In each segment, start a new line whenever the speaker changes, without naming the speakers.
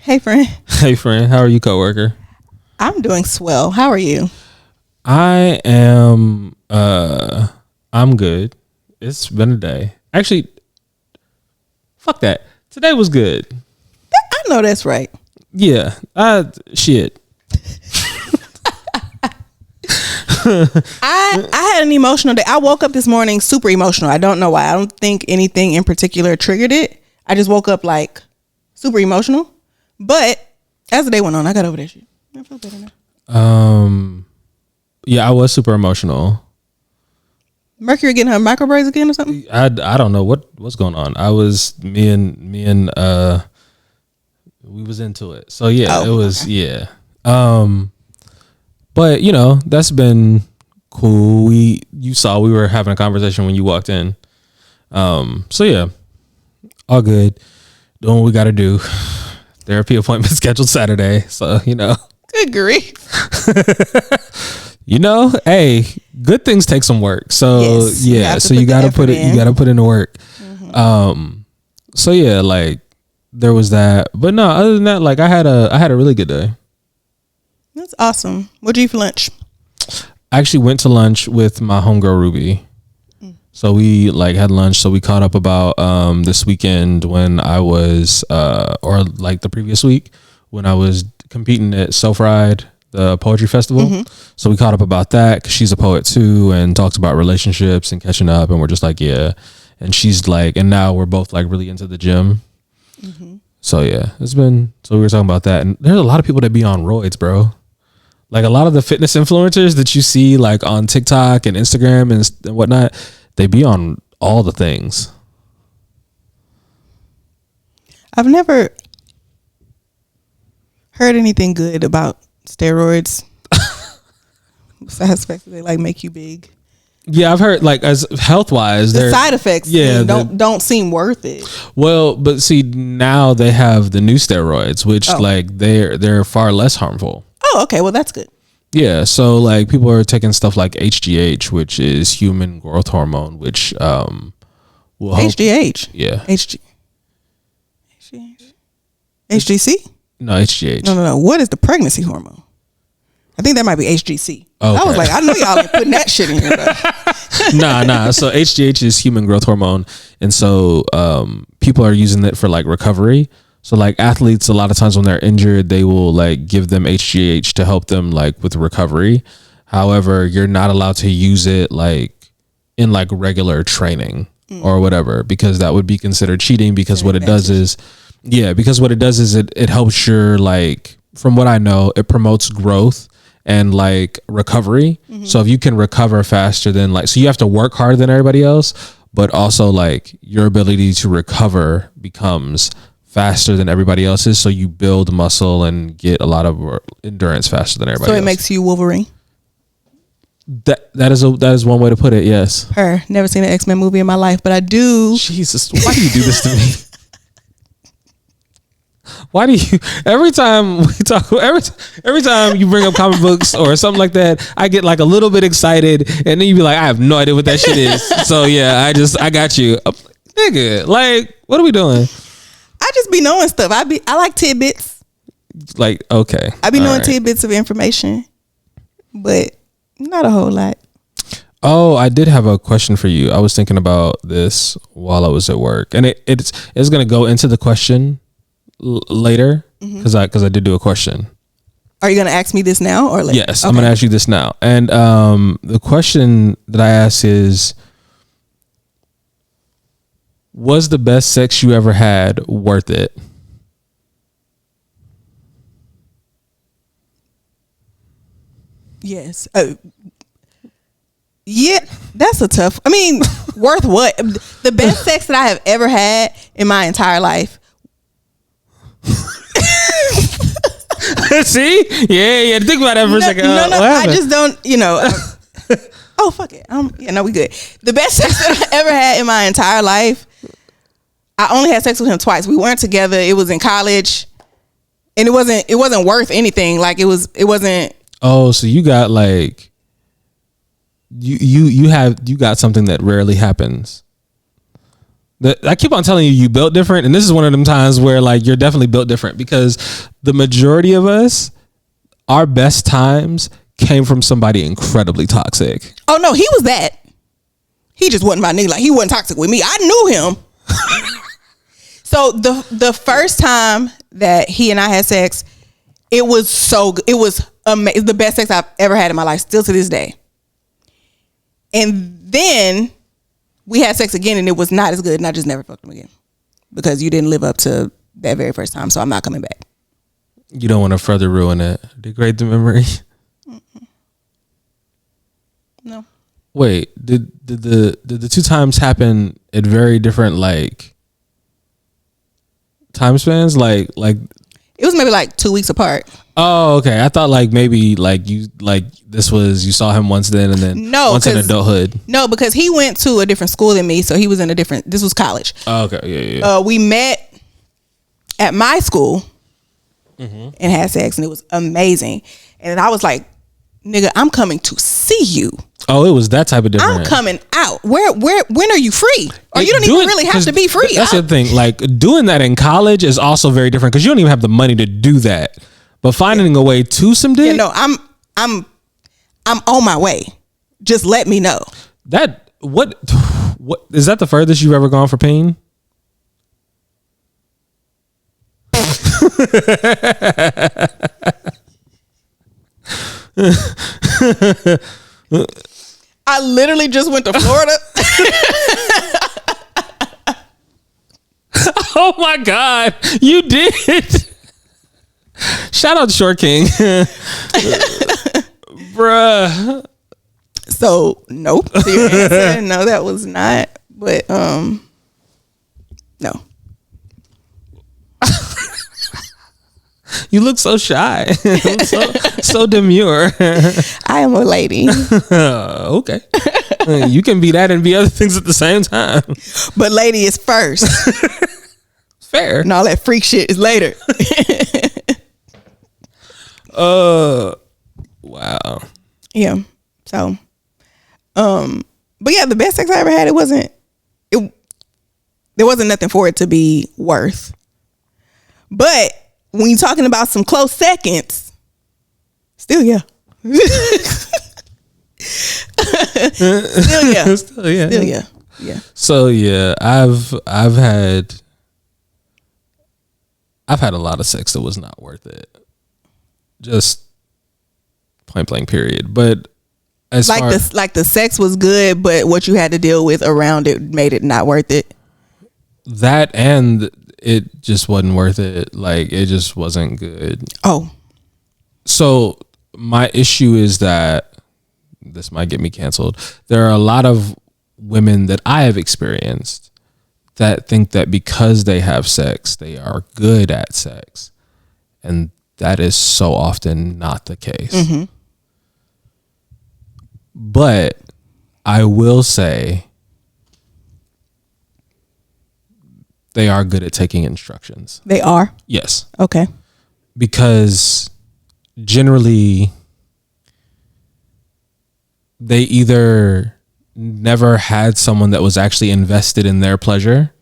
Hey, friend.
Hey, friend. How are you, coworker?
I'm doing swell. How are you?
I am. I'm good. It's been a day. Actually, fuck that. Today was good.
I know that's right.
Yeah. Shit.
I had an emotional day. I woke up this morning super emotional. I don't know why. I don't think anything in particular triggered it. I just woke up like super emotional. But as the day went on, I got over that shit. I feel better now.
Yeah, I was super emotional.
Mercury getting her micro braids again or something?
I don't know what's going on. I was me and we was into it. So yeah, it was okay. Yeah. But you know, that's been cool. You saw we were having a conversation when you walked in. So yeah, all good. Doing what we got to do. Therapy appointment scheduled Saturday. So, you know.
Good grief.
You know, hey, good things take some work. So yes, yeah, so you gotta put in the work. Mm-hmm. So yeah, like there was that. But no, other than that, like I had a really good day.
That's awesome. What'd you eat for lunch?
I actually went to lunch with my homegirl Ruby. So we like had lunch. So we caught up about this weekend when I was or like the previous week when I was competing at So Fried, the poetry festival. Mm-hmm. So we caught up about that because she's a poet too and talked about relationships and catching up. And we're just like, yeah. And she's like, and now we're both like really into the gym. Mm-hmm. So yeah, so we were talking about that. And there's a lot of people that be on roids, bro. Like a lot of the fitness influencers that you see like on TikTok and Instagram and whatnot, they be on all the things.
I've never heard anything good about steroids. Besides the fact that they like make you big.
Yeah, I've heard like as health wise,
the side effects don't seem worth it.
Well, but see now they have the new steroids, which like they're far less harmful.
Oh, okay. Well, that's good.
Yeah, so like people are taking stuff like HGH, which is human growth hormone, which will
HGH.
Yeah.
HGH. HGC?
No, HGH.
No. What is the pregnancy hormone? I think that might be HGC. Okay. I was like, I know y'all ain't putting that shit in here.
Nah. So HGH is human growth hormone, and so people are using it for like recovery. So like athletes, a lot of times when they're injured, they will like give them HGH to help them like with recovery. However, you're not allowed to use it like in like regular training or whatever, because that would be considered cheating because what it does is it helps your like, from what I know, it promotes growth and like recovery. Mm-hmm. So if you can recover faster than like, so you have to work harder than everybody else, but also like your ability to recover becomes faster than everybody else's, so you build muscle and get a lot of endurance faster than everybody else.
So it makes you Wolverine.
That is one way to put it. Yes.
Never seen an X-Men movie in my life, but I do.
Jesus, why do you do this to me? Why do you every time we talk every time you bring up comic books or something like that, I get like a little bit excited, and then you be like, I have no idea what that shit is. So yeah, I got you, nigga. Like, what are we doing?
I just be knowing stuff. I like tidbits.
Like, okay.
I be knowing tidbits of information, but not a whole lot.
Oh, I did have a question for you. I was thinking about this while I was at work, and it's going to go into the question later because I did do a question.
Are you going to ask me this now or later?
Yes, okay. I'm going to ask you this now. And the question that I asked is, was the best sex you ever had worth it?
Yes. Yeah, that's a tough. I mean, worth what? The best sex that I have ever had in my entire life.
See? Yeah. Think about that for a second.
No. I just don't. Oh, fuck it. We good. The best sex that I ever had in my entire life. I only had sex with him twice. We weren't together. It was in college, and it wasn't worth anything. Like it wasn't.
Oh, so you got like you got something that rarely happens. I keep on telling you, you built different, and this is one of them times where like you're definitely built different because the majority of us, our best times came from somebody incredibly toxic.
Oh no, he was that. He just wasn't my nigga. Like he wasn't toxic with me. I knew him. So the first time that he and I had sex, it was so good. It was amazing. The best sex I've ever had in my life, still to this day. And then we had sex again, and it was not as good, and I just never fucked him again because you didn't live up to that very first time. So I'm not coming back.
You don't want to further ruin it, degrade the memory.
Mm-mm. No.
Wait, did the two times happen at very different like time spans? Like
it was maybe like 2 weeks apart.
Oh, okay. I thought like maybe like you saw him once then and then once in adulthood.
No, because he went to a different school than me, so he was in this was college.
Oh, okay, yeah.
We met at my school and had sex, and it was amazing. And I was like, nigga, I'm coming to see you.
Oh, it was that type of different.
I'm coming out. When are you free? Or you don't even really have to be free.
That's the thing. Like doing that in college is also very different because you don't even have the money to do that. But finding a way to some dick.
Yeah, no, I'm on my way. Just let me know.
That what is that the furthest you've ever gone for pain?
I literally just went to Florida.
Oh my God, you did. Shout out to Short King. Bruh.
So nope. So your answer, no, that was not. But no.
You look so shy. so demure.
I am a lady.
Okay. You can be that and be other things at the same time.
But lady is first.
Fair.
And all that freak shit is later.
Wow.
Yeah. So but yeah, the best sex I ever had, there wasn't nothing for it to be worth. But when you're talking about some close seconds, still yeah. Still yeah. Yeah.
So yeah, I've had a lot of sex that was not worth it. Just point blank period. But as
the sex was good, but what you had to deal with around it made it not worth it.
That and it just wasn't worth it. Like it just wasn't good.
Oh.
So my issue is that this might get me canceled. There are a lot of women that I have experienced that think that because they have sex, they are good at sex. And that is so often not the case. Mm-hmm. But I will say they are good at taking instructions.
They are?
Yes.
Okay.
Because generally they either never had someone that was actually invested in their pleasure.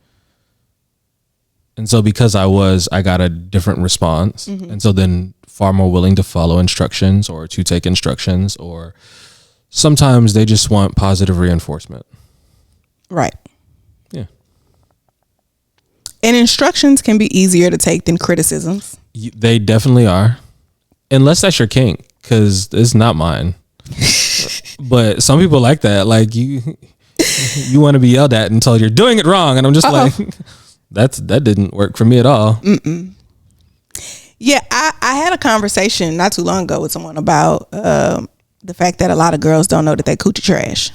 And so because I got a different response. Mm-hmm. And so then far more willing to follow instructions or to take instructions, or sometimes they just want positive reinforcement.
Right.
Yeah.
And instructions can be easier to take than criticisms.
They definitely are. Unless that's your kink, because it's not mine. But some people like that. Like you want to be yelled at until you're doing it wrong. And I'm just like, that didn't work for me at all. Mm-mm.
Yeah, I had a conversation not too long ago with someone about the fact that a lot of girls don't know that they coochie trash.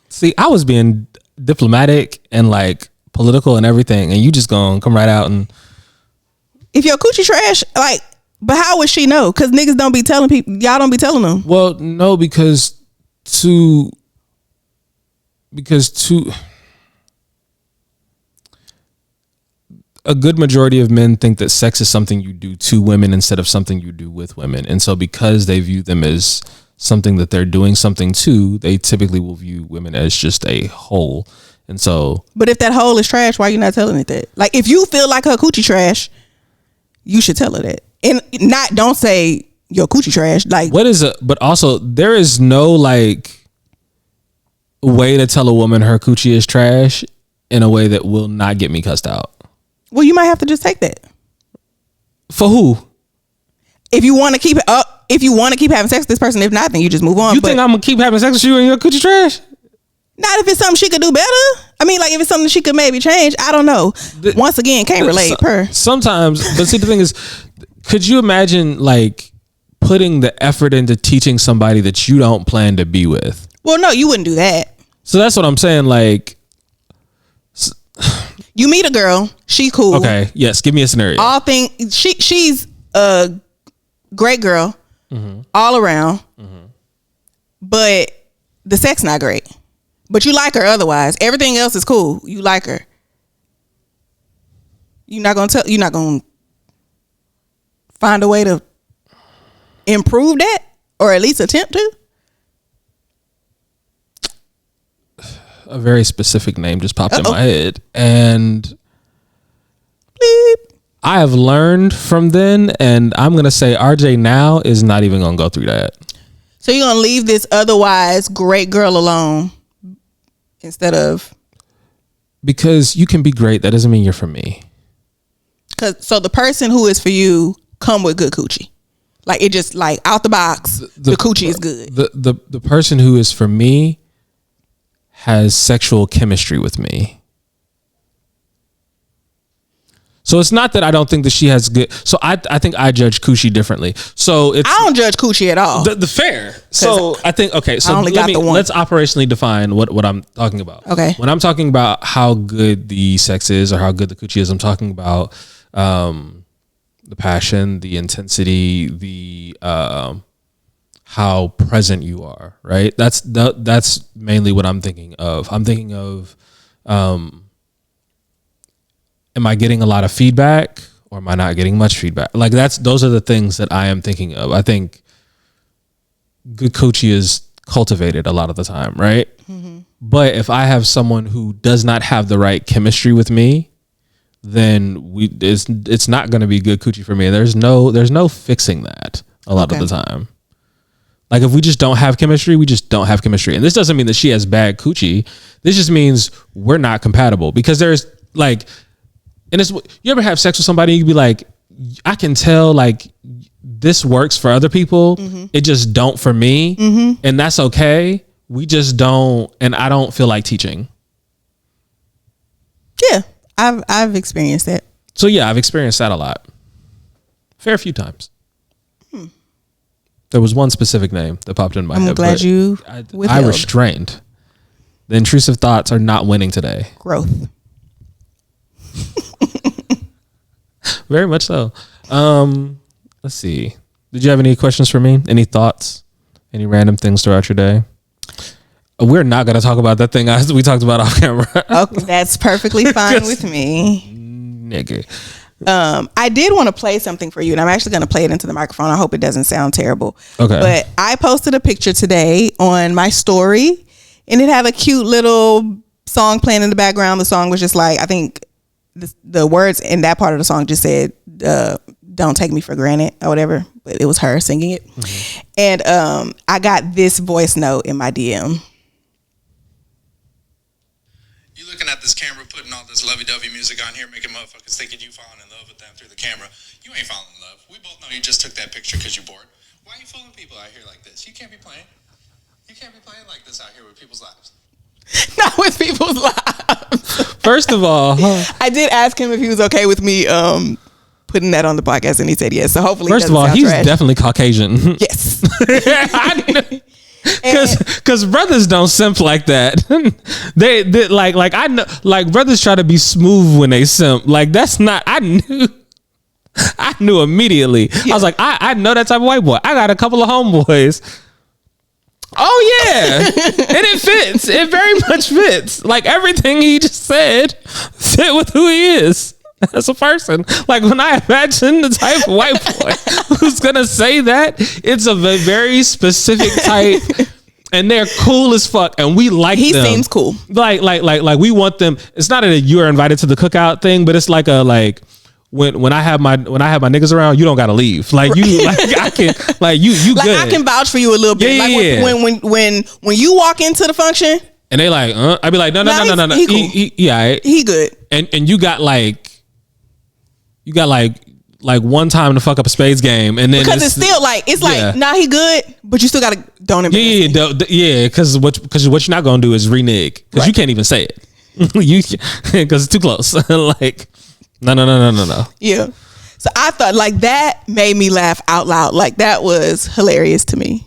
See, I was being diplomatic and like political and everything, and you just gonna come right out and
if your coochie trash, like, but how would she know? Because niggas don't be telling people. Y'all don't be telling them.
Well, no, because a good majority of men think that sex is something you do to women instead of something you do with women. And so because they view them as something that they're doing something to, they typically will view women as just a whole. And so,
but if that hole is trash, why are you not telling it that? Like, if you feel like her coochie trash, you should tell her that, and don't say your coochie trash. Like,
what is it? But also, there is no like way to tell a woman her coochie is trash in a way that will not get me cussed out.
Well, you might have to just take that.
For who?
If you want to keep having sex with this person, if not, then you just move on.
You think I'm gonna keep having sex with you and your coochie trash?
Not if it's something she could do better. I mean, like, if it's something she could maybe change. I don't know. Once again, can't relate.
Sometimes, but see, the thing is, could you imagine like putting the effort into teaching somebody that you don't plan to be with? Well,
no, you wouldn't do that.
So that's what I'm saying. Like,
you meet a girl, she's cool.
Okay, yes, give me a scenario.
She's a great girl, all around, but the sex not great. But you like her otherwise. Everything else is cool. You like her. You're not gonna find a way to improve that, or at least attempt to.
A very specific name just popped in my head, and
Bleep.
I have learned from then, and I'm gonna say RJ now is not even gonna go through that.
So you're gonna leave this otherwise great girl alone instead of,
because you can be great, that doesn't mean you're for me.
So the person who is for you come with good coochie, like it just like out the box, the coochie is good.
The person who is for me has sexual chemistry with me. So it's not that I don't think that she has good. So I think I judge coochie differently. So I
don't judge coochie at all.
The fair. So I think, okay. So let's operationally define what I'm talking about.
Okay.
When I'm talking about how good the sex is or how good the coochie is, I'm talking about the passion, the intensity, the how present you are. Right. That's mainly what I'm thinking of. I'm thinking of. Am I getting a lot of feedback, or am I not getting much feedback? Like those are the things that I am thinking of. I think good coochie is cultivated a lot of the time, right? Mm-hmm. But if I have someone who does not have the right chemistry with me, then it's not going to be good coochie for me. There's no fixing that a lot of the time. Like, if we just don't have chemistry, we just don't have chemistry. And this doesn't mean that she has bad coochie. This just means we're not compatible, because there's like. And you ever have sex with somebody and you be like, I can tell like this works for other people. Mm-hmm. It just don't for me. Mm-hmm. And that's okay. We just don't. And I don't feel like teaching.
Yeah, I've experienced that.
So yeah, I've experienced that a lot. Fair few times. There was one specific name that popped in my head.
I'm glad you
I restrained. The intrusive thoughts are not winning today.
Growth.
Very much so. Let's see. Did you have any questions for me? Any thoughts? Any random things throughout your day? We're not going to talk about that thing we talked about off camera.
Okay, that's perfectly fine with me.
Nigga.
I did want to play something for you, and I'm actually going to play it into the microphone. I hope it doesn't sound terrible.
Okay.
But I posted a picture today on my story, and it had a cute little song playing in the background. The song was just like, I think the words in that part of the song just said, don't take me for granted or whatever, but it was her singing it. Mm-hmm. And I got this voice note in my DM.
You looking at this camera, putting all this lovey-dovey music on here, making motherfuckers thinking you falling in love with them through the camera. You ain't falling in love. We both know you just took that picture because you're bored. Why are you fooling people out here like this? You can't be playing. You can't be playing like this out here with people's lives.
Not with people's lives.
First of all,
I did ask him if he was okay with me putting that on the podcast, and he said yes. So hopefully,
first of all, he's definitely Caucasian.
Yes,
because brothers don't simp like that. they like I know, like brothers try to be smooth when they simp. Like that's not. I knew immediately. Yeah. I was like, I know that type of white boy. I got a couple of homeboys. Oh yeah, and it fits. It very much fits. Like everything he just said fit with who he is. as a person. Like when I imagine the type of white boy who's gonna say that, it's a very specific type, and they're cool as fuck, and we like
He
them.
seems cool.
Like we want them. It's not that you are invited to the cookout thing, but it's like a like. When I have my niggas around, you don't gotta leave. Like you, like I can, like you like good.
I can vouch for you a little bit.
Yeah,
like when you walk into the function,
and they like, I'd be like, no.
He cool. He good.
And you got like one time to fuck up a spades game, and then
because it's still like nah, he good, but you still gotta don't embarrass him.
Because what you're not gonna do is renege because you can't even say it, you because it's too close. Like. No.
Yeah. So I thought like that made me laugh out loud. Like that was hilarious to me.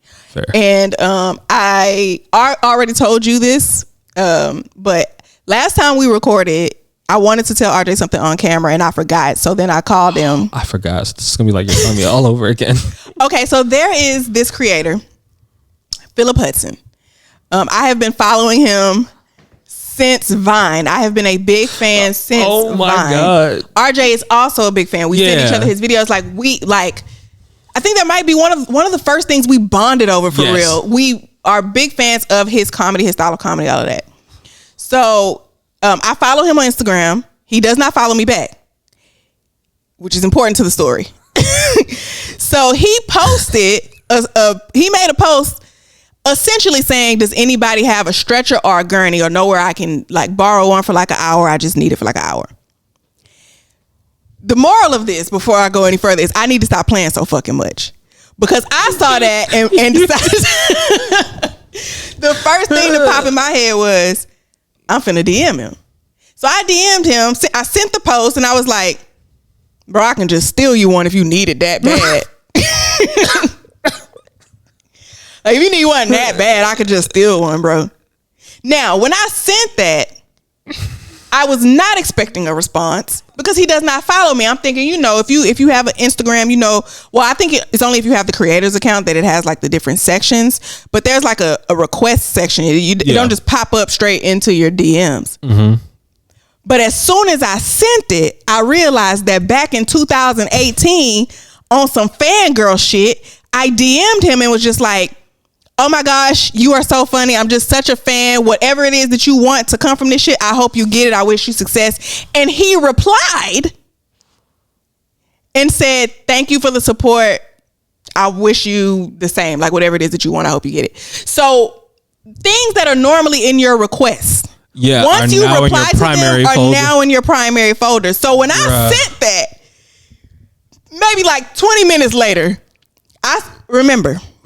Fair.
And I already told you this, but last time we recorded, I wanted to tell RJ something on camera and I forgot. So then I called him.
I forgot. So this is gonna be like you're telling me all over again.
Okay, so there is this creator, Philip Hudson. I have been following him since Vine. I have been a big fan since Vine.
Oh my God.
RJ is also a big fan. We send each other his videos. Like I think that might be one of the first things we bonded over for real. We are big fans of his comedy, his style of comedy, all of that. So I follow him on Instagram. He does not follow me back, which is important to the story. So he posted, he made a post essentially saying, does anybody have a stretcher or a gurney or know where I can like borrow one for like an hour? I just need it for like an hour. The moral of this, before I go any further, is I need to stop playing so fucking much. Because I saw that and decided the first thing that popped in my head was, I'm finna DM him. So I DM'd him. I sent the post and I was like, bro, I can just steal you one if you need it that bad. Like, if you need one that bad, I could just steal one, bro. Now, when I sent that, I was not expecting a response because he does not follow me. I'm thinking, if you have an Instagram, I think it's only if you have the creator's account that it has like the different sections, but there's like a request section. It don't just pop up straight into your DMs. Mm-hmm. But as soon as I sent it, I realized that back in 2018 on some fangirl shit, I DM'd him and was just like, oh my gosh, you are so funny. I'm just such a fan. Whatever it is that you want to come from this shit, I hope you get it. I wish you success. And he replied and said, thank you for the support. I wish you the same. Like whatever it is that you want, I hope you get it. So things that are normally in your request, once you reply to them, are now in your primary folder. So when I sent that, maybe like 20 minutes later,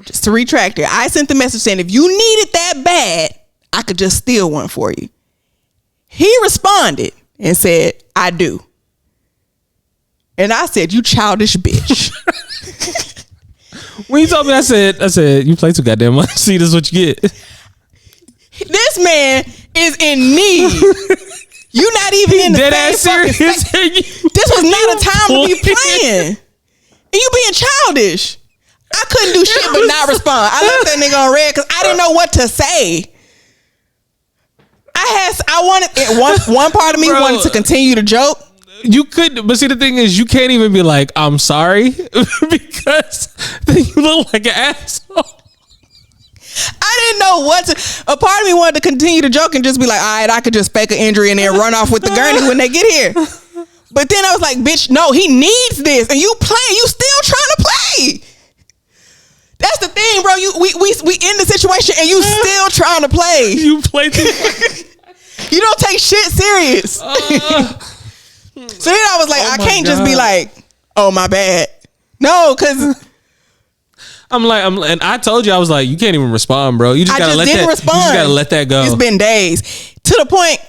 just to retract it, I sent the message saying, if you need it that bad, I could just steal one for you. He responded and said, I do. And I said, you childish bitch.
When you told me, I said, you play too goddamn much. See, this is what you get.
This man is in need. You not even in the same fucking space. This was not a time to be playing. And you being childish. I couldn't do shit but not respond. I left that nigga on red because I didn't know what to say. I wanted one part of me wanted to continue to joke.
You could, but see, the thing is, you can't even be like, I'm sorry, because then you look like an asshole.
I didn't know what to. A part of me wanted to continue to joke and just be like, all right, I could just fake an injury and then run off with the gurney when they get here. But then I was like, bitch, no, he needs this, and you playing, you still trying to play. That's the thing, bro. We in the situation and you still trying to play.
You play too much.
You don't take shit serious. So then I was like, I can't just be like, oh my bad. No, because
and I told you, I was like, you can't even respond, bro. You just gotta let that. Respond. You just gotta let that go.
It's been days to the point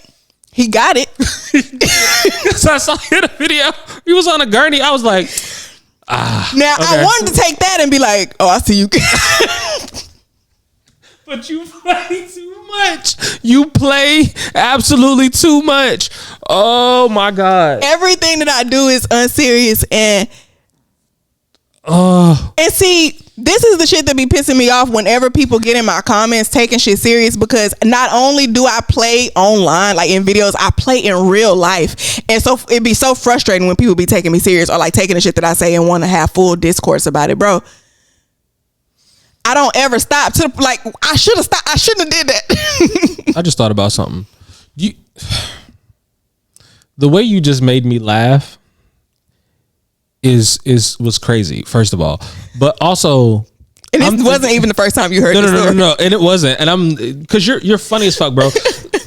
he got it.
So I saw in a video. He was on a gurney. I was like.
Now okay. I wanted to take that and be like, oh, I see you.
But you play too much. You play absolutely too much. Oh my God.
Everything that I do is unserious, and And see, this is the shit that be pissing me off whenever people get in my comments taking shit serious, because not only do I play online, like in videos, I play in real life. And so it'd be so frustrating when people be taking me serious or like taking the shit that I say and want to have full discourse about it, bro. I don't ever stop to like, I should have stopped. I shouldn't have did that.
I just thought about something. The way you just made me laugh was crazy, first of all, but also,
and this wasn't even the first time you heard this story.
No, and it wasn't. And I'm, because you're funny as fuck, bro.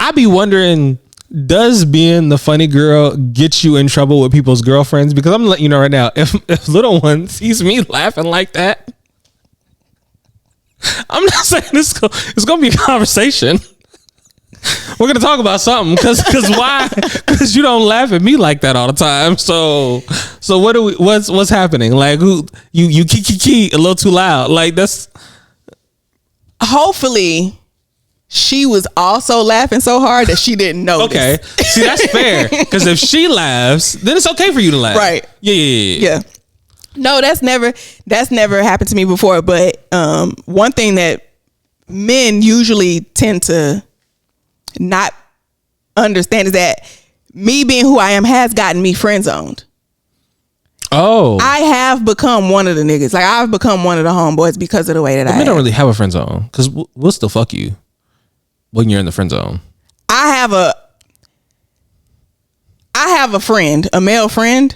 I be wondering, does being the funny girl get you in trouble with people's girlfriends? Because I'm letting you know right now, if little one sees me laughing like that, I'm not saying it's gonna be a conversation. We're gonna talk about something, cause why? Cause you don't laugh at me like that all the time. So what's happening? Like, who you key a little too loud? Like, that's.
Hopefully, she was also laughing so hard that she didn't notice.
Okay, see, that's fair. Cause if she laughs, then it's okay for you to laugh.
Right?
Yeah.
No, that's never happened to me before. But one thing that men usually tend to not understand is that me being who I am has gotten me friend zoned.
Oh,
I have become one of the niggas. Like, I've become one of the homeboys because of the way that I
men don't really have a friend zone, because we'll still fuck you when you're in the friend zone.
I have a friend, a male friend,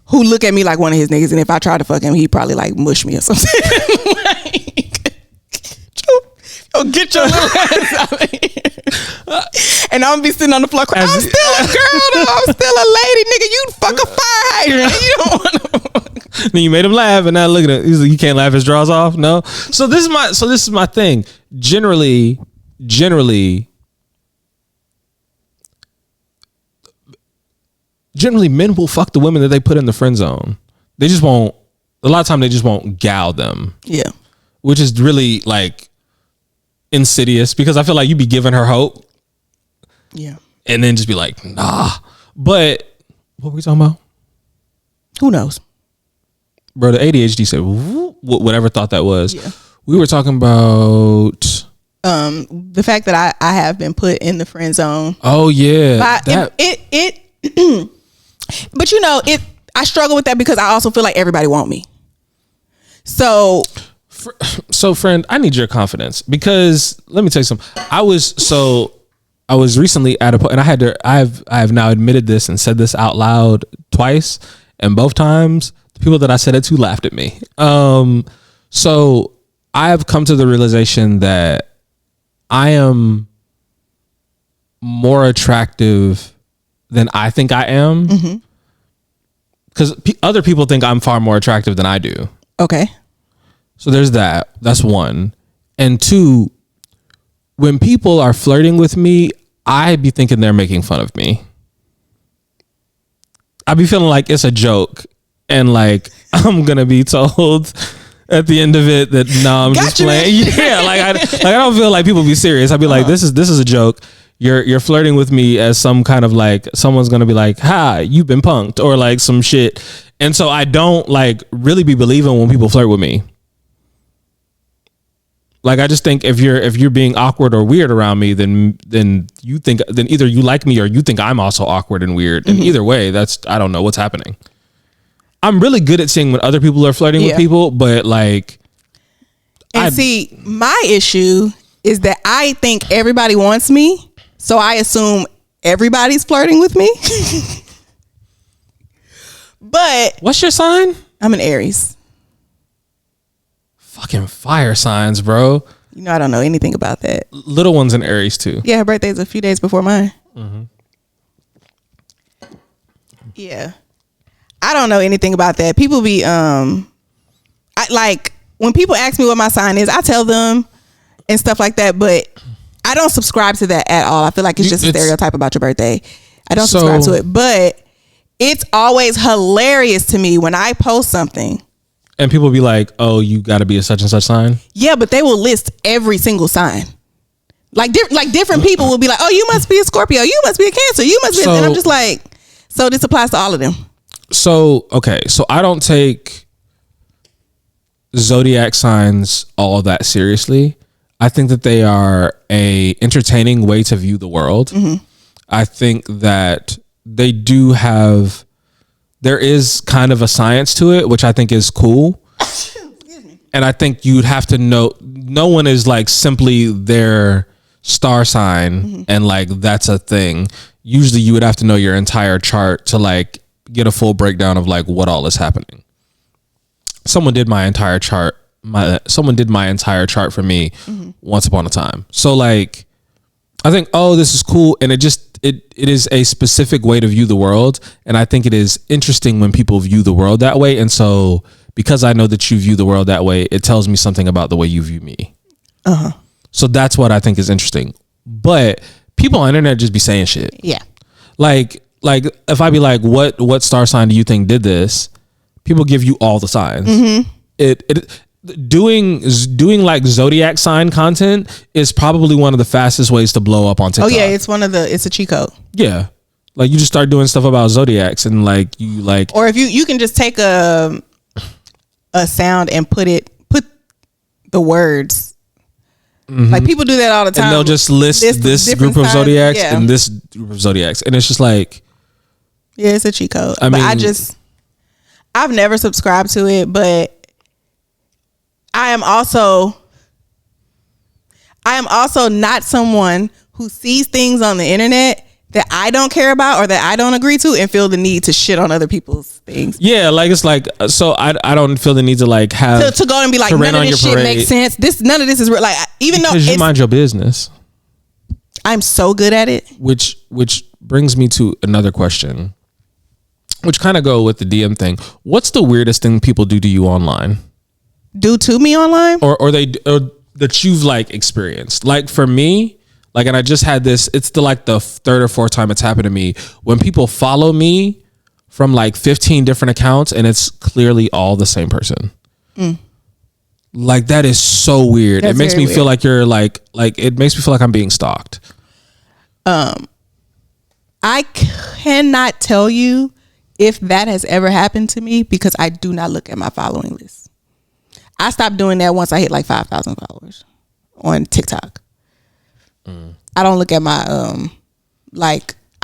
who look at me like one of his niggas, and if I try to fuck him, he probably like mush me or something. Get your little ass out of here. And I'm gonna be sitting on the floor crying, I'm still a girl though. I'm still a lady, nigga. You fuck a fire hydrant. You don't want to.
Then you made him laugh, and now look at it. He's like, you can't laugh his drawers off. No. So this is my thing. Generally, men will fuck the women that they put in the friend zone. They just won't. A lot of time, they just won't gal them.
Yeah. Which
is really like insidious, because I feel like you be giving her hope.
Yeah.
And then just be like, nah. But what were we talking about?
Who knows?
Bro, the ADHD said whatever thought that was.
Yeah.
We were talking about
the fact that I have been put in the friend zone.
Oh yeah.
But but you know, I struggle with that because I also feel like everybody want me. So
friend, I need your confidence, because let me tell you something. I was recently at a point, and I have now admitted this and said this out loud twice, and both times the people that I said it to laughed at me. So I have come to the realization that I am more attractive than I think I am, because other people think I'm far more attractive than I do.
Okay.
So there's that. That's one. And two, when people are flirting with me, I be thinking they're making fun of me. I be feeling like it's a joke, and like I'm gonna be told at the end of it that no, I'm just playing. Yeah, I don't feel like people be serious. I'd be like, this is a joke. You're flirting with me as some kind of like, someone's gonna be like, ha, you've been punked, or like some shit. And so I don't like really be believing when people flirt with me. Like, I just think if you're being awkward or weird around me, then either you like me or you think I'm also awkward and weird. And either way, I don't know what's happening. I'm really good at seeing when other people are flirting with people, but like,
see, my issue is that I think everybody wants me, so I assume everybody's flirting with me. But
what's your sign?
I'm an Aries.
Fucking fire signs, bro.
You know, I don't know anything about that.
Little one's an Aries too.
Yeah, her birthday's a few days before mine. Yeah. I don't know anything about that. People be I like when people ask me what my sign is, I tell them and stuff like that, but I don't subscribe to that at all. I feel like it's just a stereotype about your birthday. I don't subscribe to it, but it's always hilarious to me when I post something
and people be like, "Oh, you got to be a such and such sign."
Yeah, but they will list every single sign. Like different people will be like, "Oh, you must be a Scorpio. You must be a Cancer. You must be," and I'm just like, so this applies to all of them.
So, okay. So I don't take zodiac signs all that seriously. I think that they are a entertaining way to view the world. Mm-hmm. I think that they do have, there is kind of a science to it, which I think is cool. And I think you'd have to know, no one is like simply their star sign and like that's a thing. Usually you would have to know your entire chart to like get a full breakdown of like what all is happening. Someone did my entire chart. Someone did my entire chart for me once upon a time. So like, I think, oh, this is cool. And it is a specific way to view the world. And I think it is interesting when people view the world that way. And so because I know that you view the world that way, it tells me something about the way you view me. So that's what I think is interesting. But people on the internet just be saying shit.
Yeah.
Like if I be like, what star sign do you think did this? People give you all the signs. Doing like zodiac sign content is probably one of the fastest ways to blow up on TikTok.
Oh yeah, it's a cheat code.
Yeah. Like you just start doing stuff about zodiacs and like you like,
or if you can just take a sound and put the words. Like people do that all the time.
And they'll just list this group of zodiacs and this group of zodiacs. And it's just like,
yeah, it's a cheat code. I've never subscribed to it, but I am also not someone who sees things on the internet that I don't care about or that I don't agree to and feel the need to shit on other people's things. Yeah,
like it's like, so I don't feel the need to like have
to go and be like, none of this shit makes sense. None of this is real. Like, even though
you mind your business.
I'm so good at it.
Which brings me to another question, which kind of go with the DM thing. What's the weirdest thing people do to you online?
Do to me online?
Or that you've like experienced? Like for me, like, and I just had this, it's the third or fourth time it's happened to me when people follow me from like 15 different accounts and it's clearly all the same person. Like that is so weird. It makes me feel like you're like it makes me feel like I'm being stalked.
I cannot tell you if that has ever happened to me because I do not look at my following list. I stopped doing that once I hit like 5,000 followers on TikTok. I don't look at my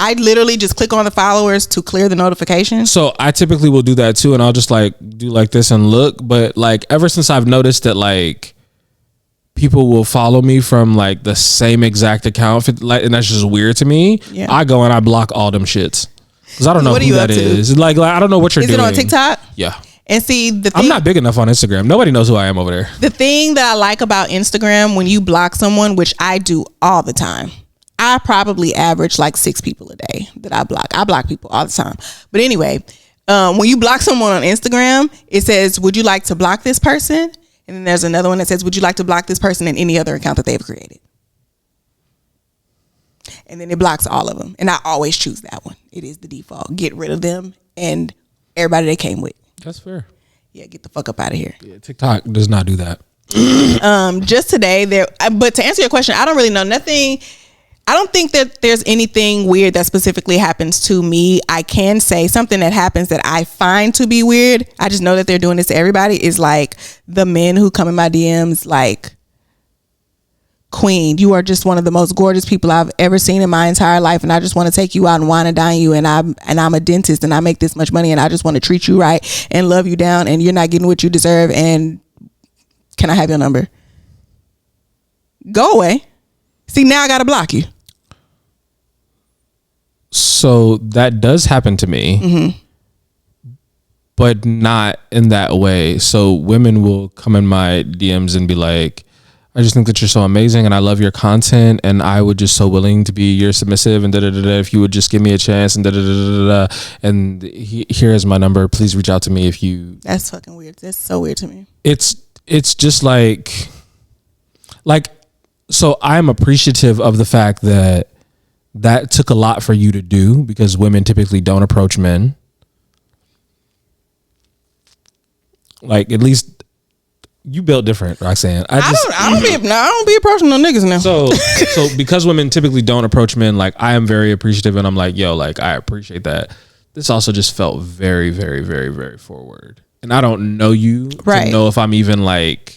I literally just click on the followers to clear the notification.
So I typically will do that too, and I'll just like do like this and look. But like ever since I've noticed that like people will follow me from like the same exact account, like, and that's just weird to me. Yeah. I go and I block all them shits because I don't know who that is. Like I don't know what you're doing.
Is it on TikTok?
Yeah.
And see,
I'm not big enough on Instagram. Nobody knows who I am over there.
The thing that I like about Instagram, when you block someone, which I do all the time, I probably average like 6 people a day that I block. I block people all the time. But anyway, when you block someone on Instagram, it says, would you like to block this person? And then there's another one that says, would you like to block this person in any other account that they've created? And then it blocks all of them. And I always choose that one. It is the default. Get rid of them and everybody they came with.
That's fair.
Yeah, get the fuck up out of here.
Yeah, TikTok does not do that.
Just today but to answer your question, I don't really know nothing. I don't think that there's anything weird that specifically happens to me. I can say something that happens that I find to be weird. I just know that they're doing this to everybody is like the men who come in my DMs like, Queen, you are just one of the most gorgeous people I've ever seen in my entire life, and I just want to take you out and wine and dine you, and I'm a dentist and I make this much money and I just want to treat you right and love you down, and you're not getting what you deserve, and can I have your number? Go away. See, now I gotta block you.
So that does happen to me, but not in that way. So women will come in my DMs and be like, I just think that you're so amazing and I love your content and I would just so willing to be your submissive and if you would just give me a chance and and here is my number. Please reach out to me if you.
That's fucking weird. That's so weird to me.
It's just like, so I'm appreciative of the fact that took a lot for you to do because women typically don't approach men. Like at least. You built different, Roxanne. I
don't be approaching no niggas now.
So because women typically don't approach men, like I am very appreciative, and I'm like, yo, like I appreciate that. This also just felt very, very, very, very forward. and I don't know you to know if I'm even like.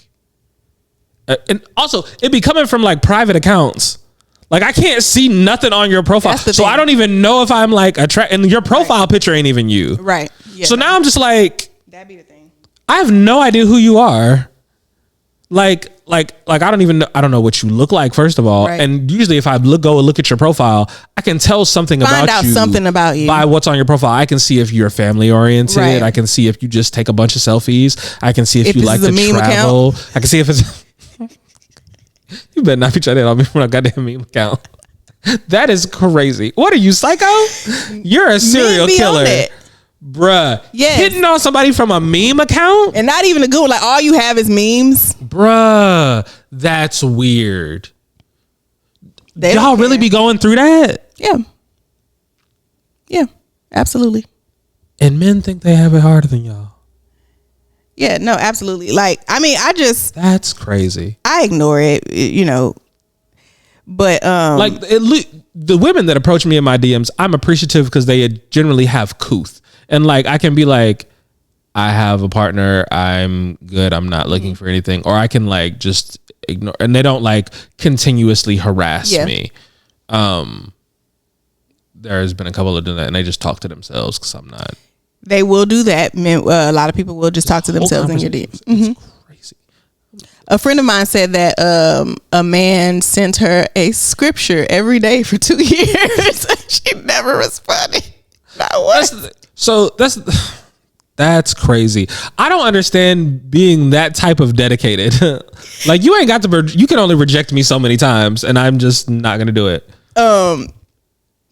And also, it be coming from like private accounts. Like I can't see nothing on your profile, so I don't even know if I'm like and your profile picture ain't even you.
Right. Yeah.
So now I'm just like,
that'd be the thing.
I have no idea who you are. Like I don't even know. I don't know what you look like, first of all. Right. And usually if I look at your profile, I can tell something about you by what's on your profile. I can see if you're family oriented. Right. I can see if you just take a bunch of selfies. I can see if you like to travel. Account. I can see if it's you better not be trying to hit on me from a goddamn meme account. That is crazy. What are you, psycho? You're a serial killer. Bruh. Yes. Hitting on somebody from a meme account?
And not even a good one. Like all you have is memes.
Bruh. That's weird. Y'all really be going through that?
Yeah. Yeah. Absolutely.
And men think they have it harder than y'all.
Yeah, no, absolutely. Like, I mean,
that's crazy.
I ignore it, you know. But
like the women that approach me in my DMs, I'm appreciative because they generally have couth. And like I can be like, I have a partner, I'm good, I'm not looking for anything. Or I can like just ignore, and they don't like continuously harass me. There's been a couple of doing that and they just talk to themselves because I'm not.
They will do that. A lot of people will just talk to themselves in your DMs.
Mm-hmm. Crazy.
A friend of mine said that a man sent her a scripture every day for 2 years. She never responded. Not once.
That's crazy. I don't understand being that type of dedicated. Like you ain't got to. You can only reject me so many times, and I'm just not gonna do it.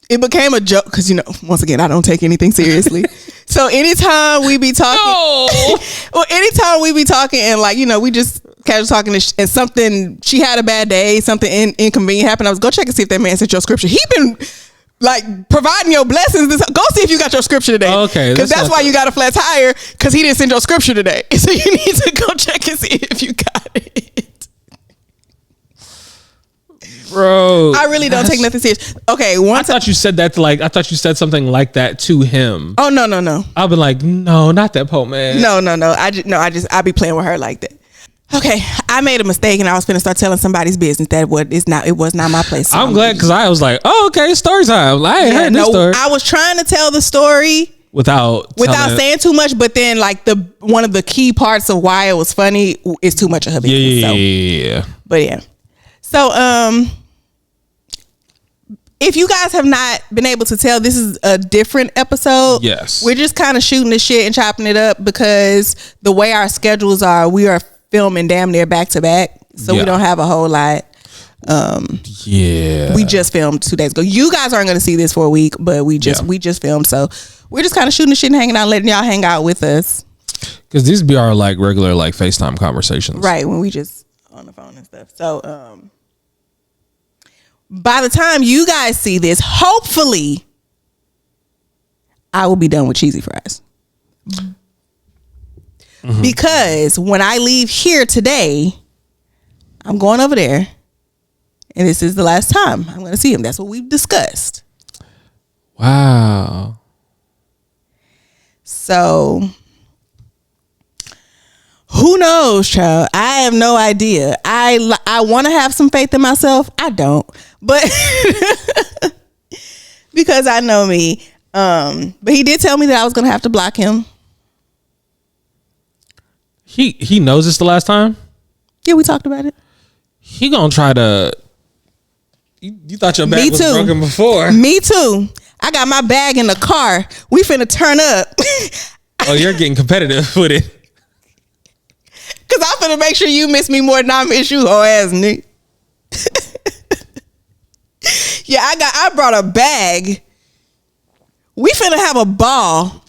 It became a joke because, you know, once again, I don't take anything seriously. So anytime we be talking, anytime we be talking and like, you know, we just casual talking and something, she had a bad day, something inconvenient happened. I was go check and see if that man sent your scripture. He been like providing your blessings. Go see if you got your scripture today.
Okay.
Because that's why you got a flat tire, because he didn't send your scripture today. So you need to go check and see if you got it.
Bro,
I really don't take nothing serious. Okay,
I thought you said that I thought you said something like that to him.
Oh no.
I've been like, no, not that Pope man.
No. I be playing with her like that. Okay, I made a mistake and I was finna start telling somebody's business that it was not my place. So
I'm glad because I was like, oh, okay, story time. I ain't heard this story.
I was trying to tell the story without saying too much, but then like one of the key parts of why it was funny is too much of her business.
Yeah.
But yeah. So if you guys have not been able to tell, this is a different episode.
Yes.
We're just kind of shooting this shit and chopping it up because the way our schedules are, we are filming damn near back to back. So we don't have a whole lot. We just filmed 2 days ago. You guys aren't going to see this for a week, but we just filmed. So we're just kind of shooting the shit and hanging out, letting y'all hang out with us.
Because these be our like regular like FaceTime conversations.
Right. When we just on the phone and stuff. So, by the time you guys see this, hopefully, I will be done with cheesy fries. Mm-hmm. Because when I leave here today, I'm going over there, and this is the last time I'm going to see him. That's what we've discussed.
Wow.
So, who knows, child? I have no idea. I want to have some faith in myself. I don't. But because I know me. But he did tell me that I was going to have to block him.
He knows it's the last time?
Yeah, we talked about it.
He going to try to... You thought your bag was broken before.
Me too. I got my bag in the car. We finna turn up.
Oh, you're getting competitive with it.
Cause I'm finna make sure you miss me more than I miss you, whole ass nigga. Yeah, I brought a bag. We finna have a ball.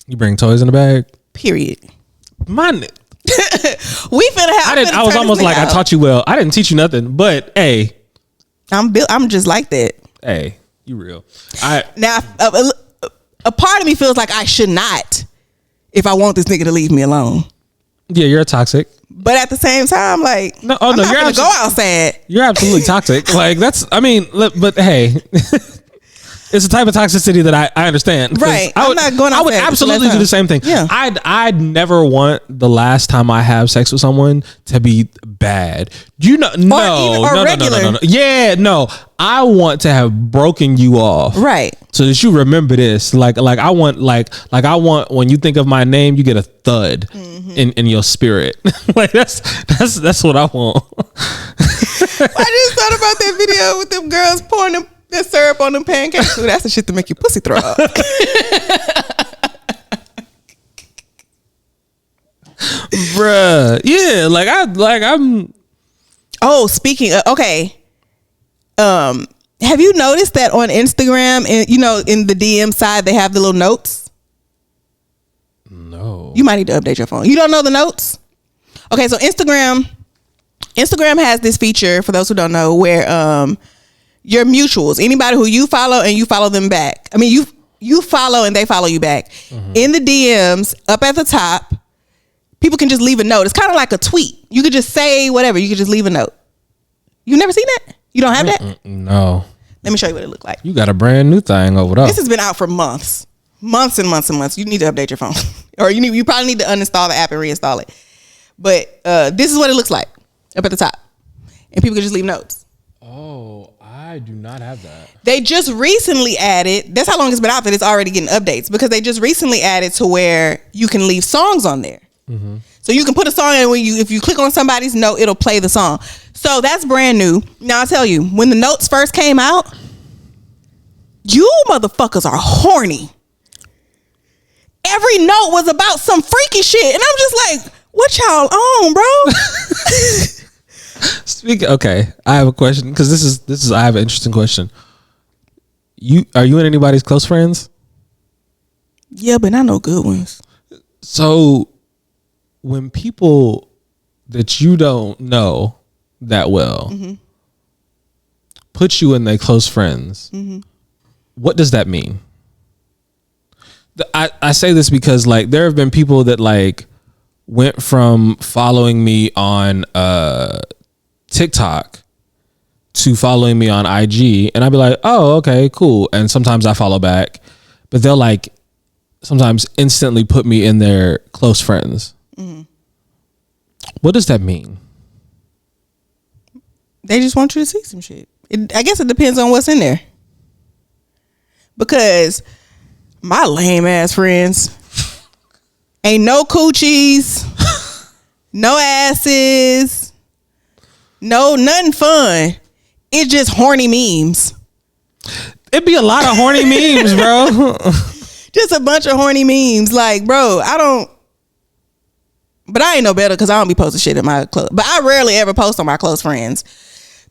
You bring toys in the bag?
Period.
Mine.
We finna have.
I was almost like I taught you well. I didn't teach you nothing, but hey,
I'm just like that.
Hey, you real.
Now a part of me feels like I should not. If I want this nigga to leave me alone.
Yeah, you're toxic.
But at the same time, like, I'm not gonna go outside.
You're absolutely toxic. Like, but hey. It's a type of toxicity that I understand.
Right.
I would absolutely do the same thing.
Yeah.
I'd never want the last time I have sex with someone to be bad. You know, no. Yeah, no. I want to have broken you off.
Right.
So that you remember this. Like I want when you think of my name, you get a thud in your spirit. Like that's what I want.
I just thought about that video with them girls pouring that syrup on them pancakes. Ooh, that's the shit to make your pussy throw up.
Bruh. Yeah, I'm.
Oh, speaking of, okay. Have you noticed that on Instagram and in the DM side they have the little notes?
No.
You might need to update your phone. You don't know the notes? Okay, so Instagram has this feature, for those who don't know, where your mutuals, anybody who you follow and you follow them back. I mean, you follow and they follow you back. In the DMs, up at the top, people can just leave a note. It's kind of like a tweet. You could just say whatever. You could just leave a note. You never seen that? You don't have that?
No.
Let me show you what it looked like.
You got a brand new thing over there.
This has been out for months. Months and months and months. You need to update your phone. Or you probably need to uninstall the app and reinstall it. But this is what it looks like up at the top. And people can just leave notes.
Oh, I do not have that.
They just recently added, that's how long it's been out that it's already getting updates, because they just recently added to where you can leave songs on there. So you can put a song in, if you click on somebody's note, it'll play the song. So that's brand new. Now I'll tell you, when the notes first came out, you motherfuckers are horny. Every note was about some freaky shit. And I'm just like, what y'all on, bro?
Okay, I have a question, because this is I have an interesting question. Are you and anybody's close friends?
Yeah, but I know good ones.
So when people that you don't know that well put you in their close friends, what does that mean? I say this because like there have been people that like went from following me on TikTok to following me on IG, and I'd be like, oh, okay, cool. And sometimes I follow back, but they'll like sometimes instantly put me in their close friends. What does that mean?
They just want you to see some shit. I guess it depends on what's in there. Because my lame ass friends ain't no coochies, no asses, no nothing fun. It's just horny memes.
It'd be a lot of horny memes, bro.
Just a bunch of horny memes. Like, bro, but I ain't no better because I don't be posting shit in my close. But I rarely ever post on my close friends.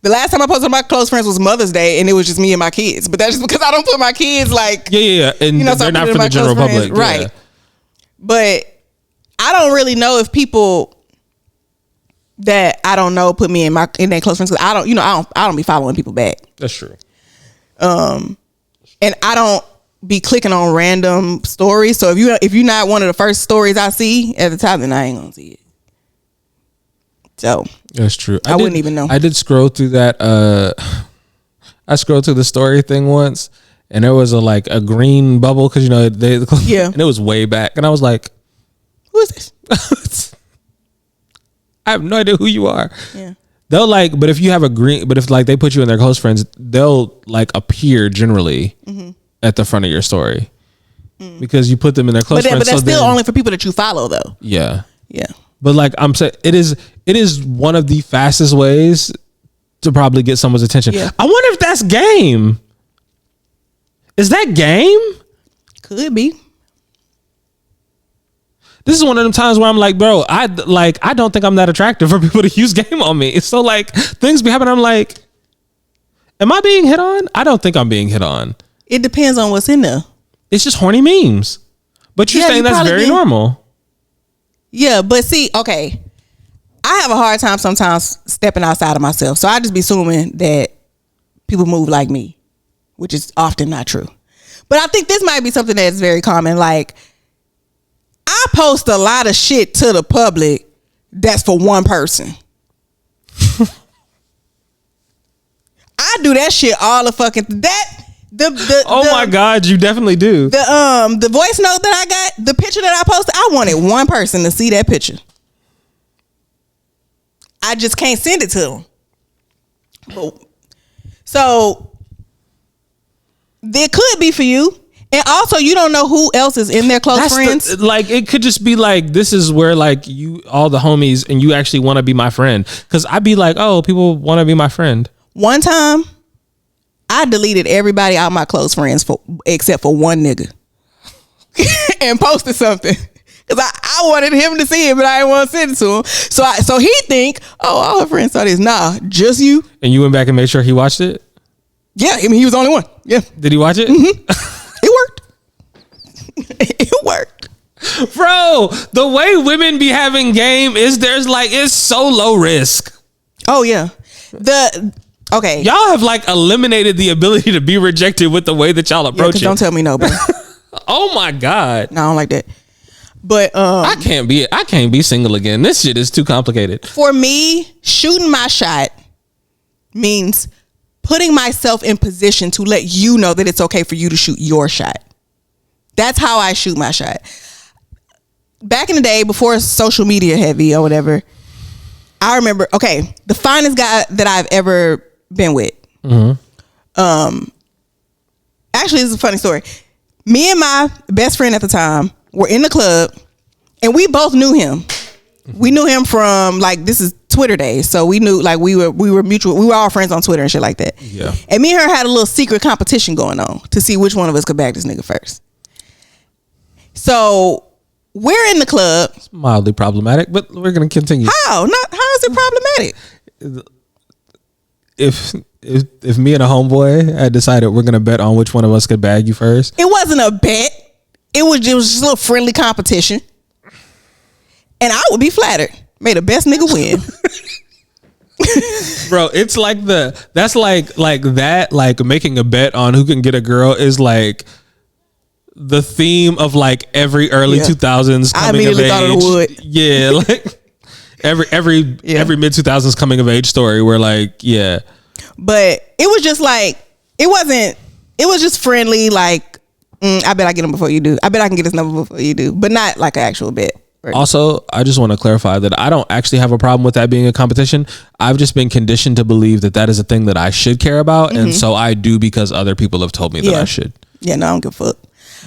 The last time I posted on my close friends was Mother's Day, and it was just me and my kids. But that's just because I don't put my kids like
and they're not for the general public,
right?
Yeah.
But I don't really know if people that I don't know put me in their close friends. I don't be following people back.
That's true.
And I don't be clicking on random stories. So if you're not one of the first stories I see at the top, then I ain't gonna see it. So
that's true.
I wouldn't even know.
I did scroll through that. I scrolled through the story thing once, and there was a green bubble because and it was way back, and I was like,
"Who is this?"
I have no idea who you are.
Yeah.
They'll but if you have if they put you in their close friends, they'll appear generally at the front of your story because you put them in their close friends.
But that's still only for people that you follow, though.
Yeah.
Yeah.
But I'm saying, it is one of the fastest ways to probably get someone's attention.
Yeah.
I wonder if that's game. Is that game?
Could be.
This is one of them times where I'm like, bro, I don't think I'm that attractive for people to use game on me. It's so things be happening. I'm like, am I being hit on? I don't think I'm being hit on.
It depends on what's in there.
It's just horny memes. But you're saying that's very normal.
Yeah, but see, okay, I have a hard time sometimes stepping outside of myself. So I just be assuming that people move like me, which is often not true. But I think this might be something that's very common. Like, I post a lot of shit to the public that's for one person. I do that shit all the fucking
Oh my God, you definitely do.
The voice note that I got, the picture that I posted, I wanted one person to see that picture. I just can't send it to them. So it could be for you. And also, you don't know who else is in their close friends.
It could just be like, this is where like you, all the homies, and you actually want to be my friend. Because I'd be like, oh, people want to be my friend.
One time, I deleted everybody out of my close friends except for one nigga. And posted something. Because I wanted him to see it, but I didn't want to send it to him. So he think, oh, all her friends saw this. Nah, just you.
And you went back and made sure he watched it?
Yeah, I mean, he was the only one. Yeah.
Did he watch it?
Mm-hmm. It worked. It worked.
Bro, the way women be having game is it's so low risk.
Oh, yeah. Okay.
Y'all have like eliminated the ability to be rejected with the way that y'all approach it.
Don't tell me no, bro.
Oh my God.
No, I don't like that. But
I can't be single again. This shit is too complicated.
For me, shooting my shot means putting myself in position to let you know that it's okay for you to shoot your shot. That's how I shoot my shot. Back in the day, before social media heavy or whatever, I remember, okay, the finest guy that I've ever been with. Mm-hmm. Actually, this is a funny story. Me and my best friend at the time were in the club, and we both knew him. We knew him from this is Twitter days, so we knew we were mutual. We were all friends on Twitter and shit like that.
Yeah.
And me and her had a little secret competition going on to see which one of us could bag this nigga first. So we're in the club.
It's mildly problematic, but we're gonna continue.
How? How is it problematic?
If me and a homeboy had decided we're gonna bet on which one of us could bag you first,
it wasn't a bet. It was just a little friendly competition, and I would be flattered. May the best nigga win.
Bro, it's like making a bet on who can get a girl is like the theme of like every early 2000s coming
I immediately
of age.
thought of the wood.
Yeah, like every mid 2000s coming of age story where but it was just it was just friendly, I bet I get him before you do. I bet I can get his number before you do, but not like an actual bet. Also, I just want to clarify that I don't actually have a problem with that being a competition. I've just been conditioned to believe that is a thing that I should care about. Mm-hmm. And so I do because other people have told me that I should.
Yeah, no, I don't give a fuck.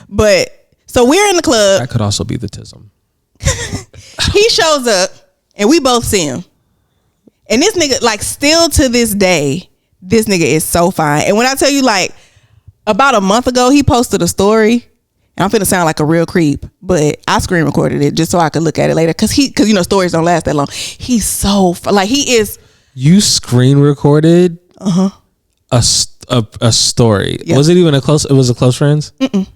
But so we're in the club.
That could also be the tism.
He shows up and we both see him. And this nigga, still to this day, this nigga is so fine. And when I tell you, about a month ago, he posted a story. And I'm finna sound like a real creep, but I screen recorded it just so I could look at it later. Cause stories don't last that long. He's so he is. You
screen recorded a story. Yep. Was it even it was a close friends?
Mm-mm.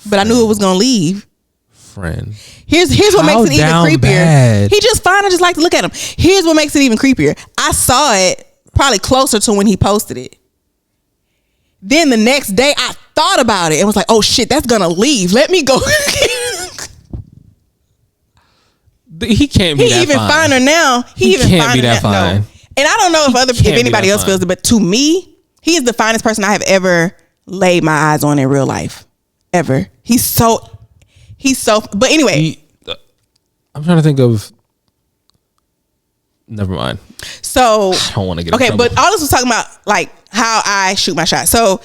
But I knew it was gonna leave.
Friend.
Here's what makes it even creepier.
Bad.
He just fine. I just like to look at him. Here's what makes it even creepier. I saw it probably closer to when he posted it. Then the next day I thought about it and was like, oh shit, that's gonna leave. Let me go.
He can't be that fine.
He even finer now. He even
can't be that fine.
No. And I don't know if anybody else feels it, but to me, he is the finest person I have ever laid my eyes on in real life. Ever. He's so but anyway.
I'm trying to think of never mind.
So
I don't want to get in trouble.
But all this was talking about how I shoot my shot. So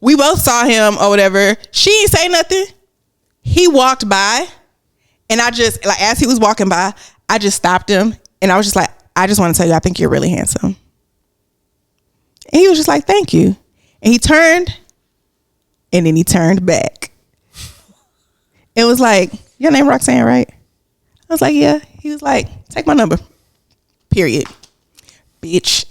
we both saw him or whatever. She didn't say nothing. He walked by, and I just as he was walking by, I just stopped him, and I was just like, I just want to tell you, I think you're really handsome. And he was just like, thank you. And he turned, and then he turned back. It was like, your name Roxanne, right? I was like, yeah. He was like, take my number. Period. Bitch.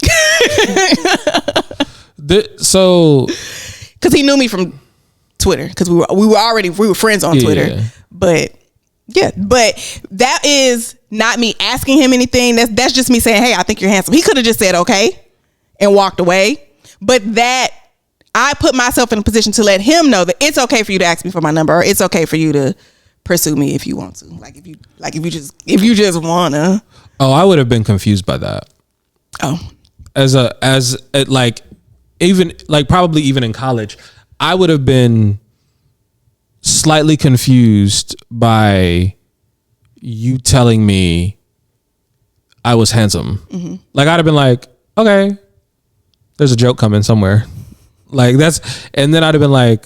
Because he knew me from Twitter. Because we were friends on Twitter.
Yeah.
But that is not me asking him anything. That's just me saying, hey, I think you're handsome. He could have just said okay and walked away. But that I put myself in a position to let him know that it's okay for you to ask me for my number, or it's okay for you to pursue me if you want to. If you just wanna.
even like probably even in college, I would have been slightly confused by you telling me I was handsome. Mm-hmm. Like I'd have been like, okay, there's a joke coming somewhere. Like and then I'd have been like,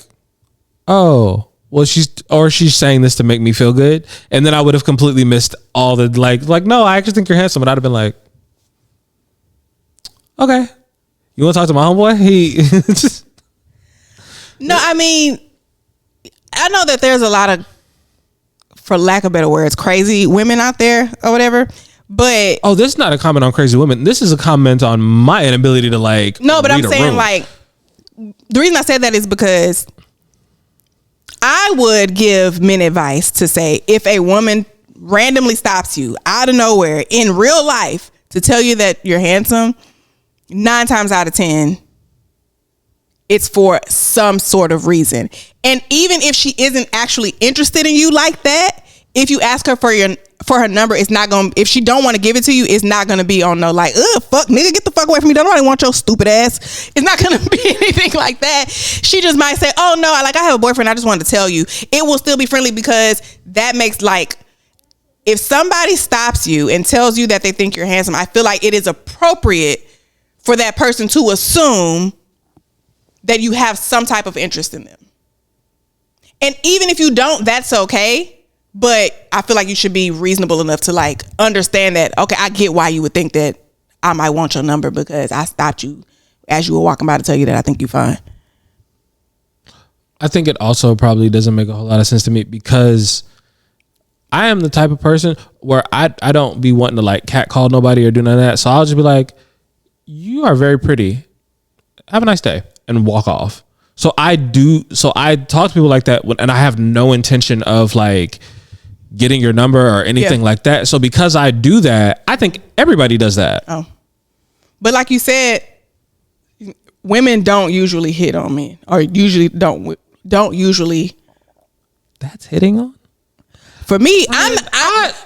oh, well, she's saying this to make me feel good. And then I would have completely missed all the like, no, I actually think you're handsome. And I'd have been like, okay, you want to talk to my homeboy?
No, I mean, I know that there's a lot of, for lack of better words, crazy women out there or whatever. But
this is not a comment on crazy women. This is a comment on my inability to like.
No, but I'm saying like, the reason I said that is because I would give men advice to say, if a woman randomly stops you out of nowhere in real life to tell you that you're handsome, 9 times out of 10, it's for some sort of reason. And even if she isn't actually interested in you like that, if you ask her for her number, it's not gonna, if she don't want to give it to you, it's not gonna be on no like, ugh, fuck nigga, get the fuck away from me, don't nobody want your stupid ass. It's not gonna be anything like that. She just might say, oh no, I have a boyfriend, I just wanted to tell you. It will still be friendly, because that makes, like, if somebody stops you and tells you that they think you're handsome, I feel like it is appropriate for that person to assume that you have some type of interest in them. And even if you don't, that's okay. But I feel like you should be reasonable enough to like understand that, okay, I get why you would think that I might want your number, because I stopped you as you were walking by to tell you that I think you're fine.
I think it also probably doesn't make a whole lot of sense to me, because I am the type of person where I don't be wanting to like catcall nobody or do none of that. So I'll just be like, you are very pretty. Have a nice day, and walk off. So I talk to people like that, and I have no intention of like getting your number or anything like that. So because I do that, I think everybody does that. Oh,
but like you said, women don't usually hit on men, or usually don't usually.
That's hitting on.
For me,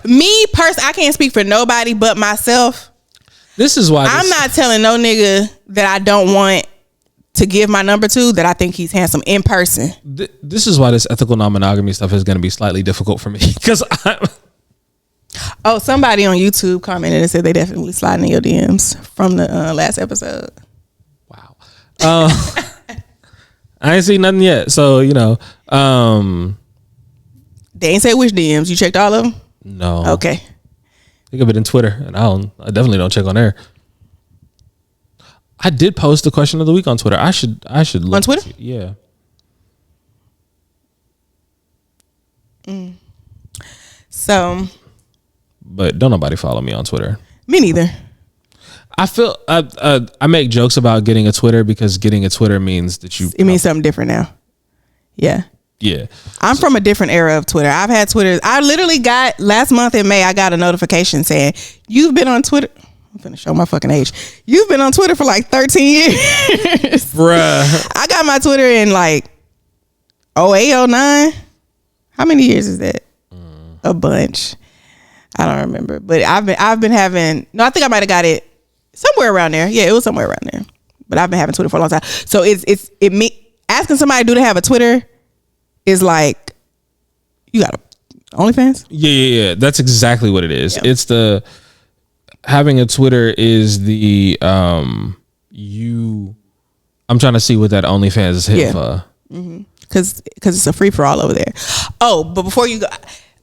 me personally, I can't speak for nobody but myself.
This is why
I'm not telling no nigga that I don't want to give my number to, that I think he's handsome in person.
This is why this ethical non-monogamy stuff is going to be slightly difficult for me, because
somebody on YouTube commented and said they definitely sliding in your DMs from the last episode.
Wow. I ain't seen nothing yet, so you know.
They ain't say which DMs. You checked all of them?
No.
Okay.
Think of it in Twitter, and I definitely don't check on there. I did post the question of the week on Twitter. I should look
on Twitter.
Yeah.
So. But
don't nobody follow me on Twitter.
Me neither.
I feel I make jokes about getting a Twitter, because getting a Twitter means that
it means something different now. Yeah.
Yeah.
I'm from a different era of Twitter. I've had Twitter. I literally got, last month in May, I got a notification saying, you've been on Twitter. I'm finna show my fucking age. You've been on Twitter for like 13 years.
Bruh.
I got my Twitter in like 08, 09. How many years is that? A bunch. I don't remember. But I've been having, no, I think I might have got it somewhere around there. Yeah, it was somewhere around there. But I've been having Twitter for a long time. So asking somebody to have a Twitter is like, you got a OnlyFans?
Yeah. That's exactly what it is. Yeah. It's having a Twitter is the I'm trying to see what that OnlyFans is hitting for.
Because it's a free for all over there. Oh, but before you go,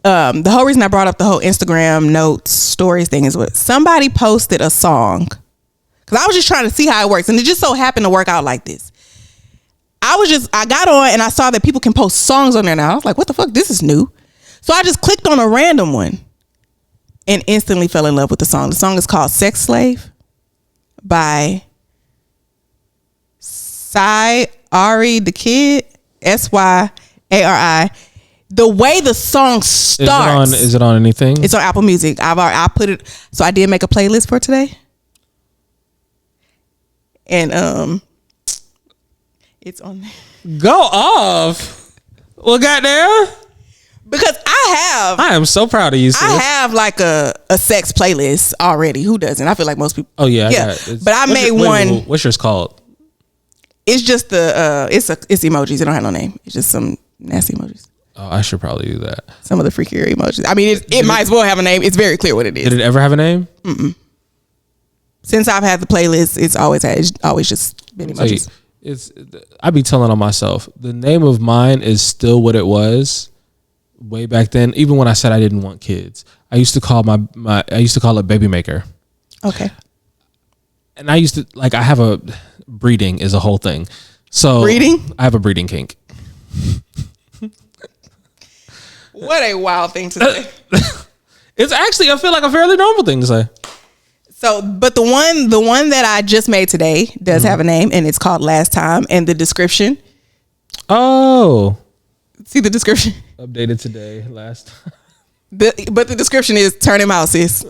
the whole reason I brought up the whole Instagram notes stories thing is what somebody posted a song, because I was just trying to see how it works, and it just so happened to work out like this. I got on and I saw that people can post songs on there now. I was like, what the fuck? This is new. So I just clicked on a random one and instantly fell in love with the song. The song is called Sex Slave by Ari the Kid, Syari. The way the song starts.
Is it on anything?
It's on Apple Music. I put it, so I did make a playlist for today. And it's on there.
Go off. Well, goddamn.
Because I
am so proud of you, sis.
I have like a sex playlist already. Who doesn't? I feel like most people.
Oh yeah.
Yeah. But I made one.
What's yours called?
It's just the it's emojis. It don't have no name. It's just some nasty emojis.
Oh, I should probably do that.
Some of the freakier emojis. I mean, it might as well have a name. It's very clear what it is.
Did it ever have a name?
Mm-mm. Since I've had the playlist, it's always just been emojis.
I be telling on myself, the name of mine is still what it was way back then. Even when I said I didn't want kids, I used to call it Baby Maker.
Okay.
And I used to I have a breeding is a whole thing. So
breeding?
I have a breeding kink.
What a wild thing to say.
It's actually, I feel like a fairly normal thing to say.
So, but the one that I just made today does have a name, and it's called Last Time. And the description.
Oh.
See the description?
Updated today, last time.
But the description is turn him out, sis.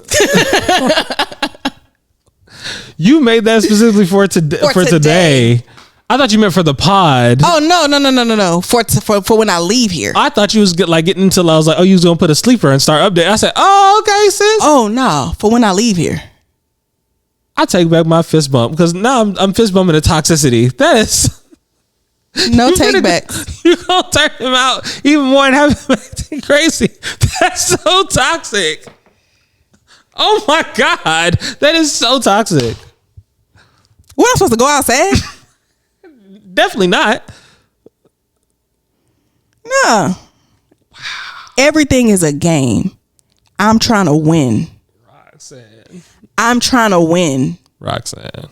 You made that specifically for today. I thought you meant for the pod.
Oh no! For when I leave here.
I thought you was getting until I was like, oh, you was gonna put a sleeper and start update. I said, oh, okay, sis.
Oh no, for when I leave here.
I take back my fist bump because now I'm fist bumping the toxicity. That is
no take backs.
You're gonna turn him out even more and have him acting crazy. That's so toxic. Oh my God, that is so toxic.
What, I'm supposed to go outside?
Definitely not.
No. Wow. Everything is a game. I'm trying to win.
Roxanne.
I'm trying to win.
Roxanne.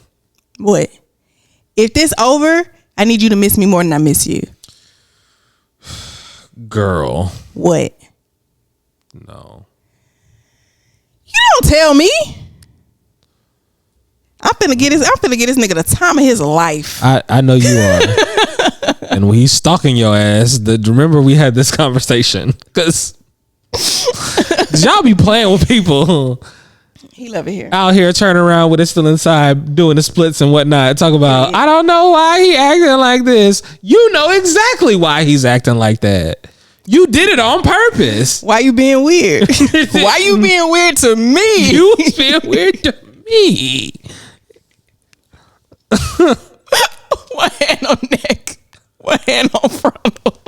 What? If this over, I need you to miss me more than I miss you.
Girl.
What?
No.
You don't tell me. I'm finna get this nigga the time of his life.
I know you are. And when he's stalking your ass, remember we had this conversation. Because y'all be playing with people.
He love it here.
Out here turning around with it still inside, doing the splits and whatnot. Talk about, I don't know why he acting like this. You know exactly why he's acting like that. You did it on purpose.
Why you being weird? Why you being weird to me?
You being weird to me.
One hand on neck, one hand on frontal.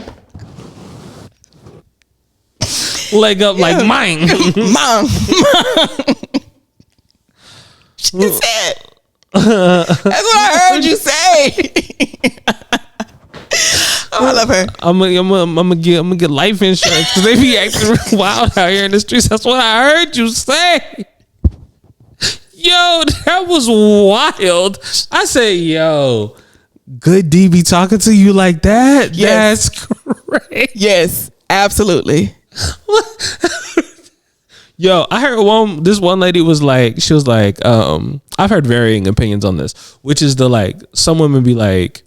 Leg up like mine.
Mom. She said. That's what I heard you say. Oh, I love her.
I'm gonna get life insurance because they be acting real wild out here in the streets. That's what I heard you say. Yo, that was wild. I say, yo, good D be talking to you like that?
Yes.
That's great.
Yes, absolutely.
Yo, I heard this one lady was like, she was like, I've heard varying opinions on this, which is some women be like,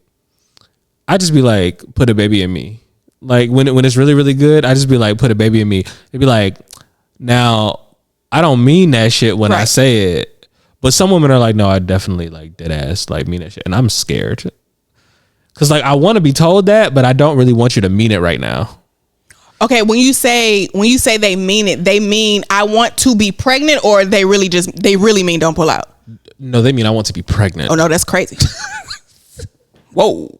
I just be like, put a baby in me. Like when it's really, really good, I just be like, put a baby in me. It'd be like, now I don't mean that shit when I say it. But some women are like, no, I definitely dead ass mean that shit. And I'm scared. Cause I want to be told that, but I don't really want you to mean it right now.
Okay, when you say they mean it, they mean I want to be pregnant, or they really mean don't pull out?
No, they mean I want to be pregnant.
Oh no, that's crazy. Whoa.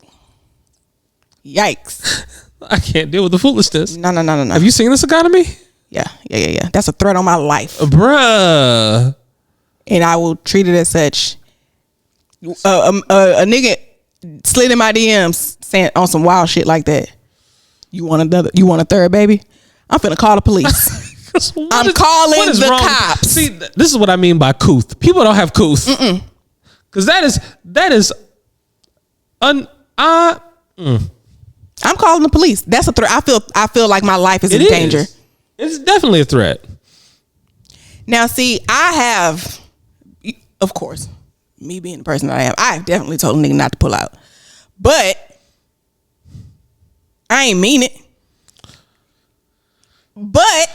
Yikes.
I can't deal with the foolishness.
No.
Have you seen this economy?
Yeah. That's a threat on my life.
Bruh.
And I will treat it as such. A nigga slid in my DMs saying on some wild shit like that. You want a third baby? I'm finna call the police. I'm calling the cops.
See, this is what I mean by couth. People don't have couth. Because that is I'm
calling the police. That's a threat. I feel like my life is in danger.
It's definitely a threat.
Now, see, I have, of course, me being the person that I am, I have definitely told a nigga not to pull out. But I ain't mean it. But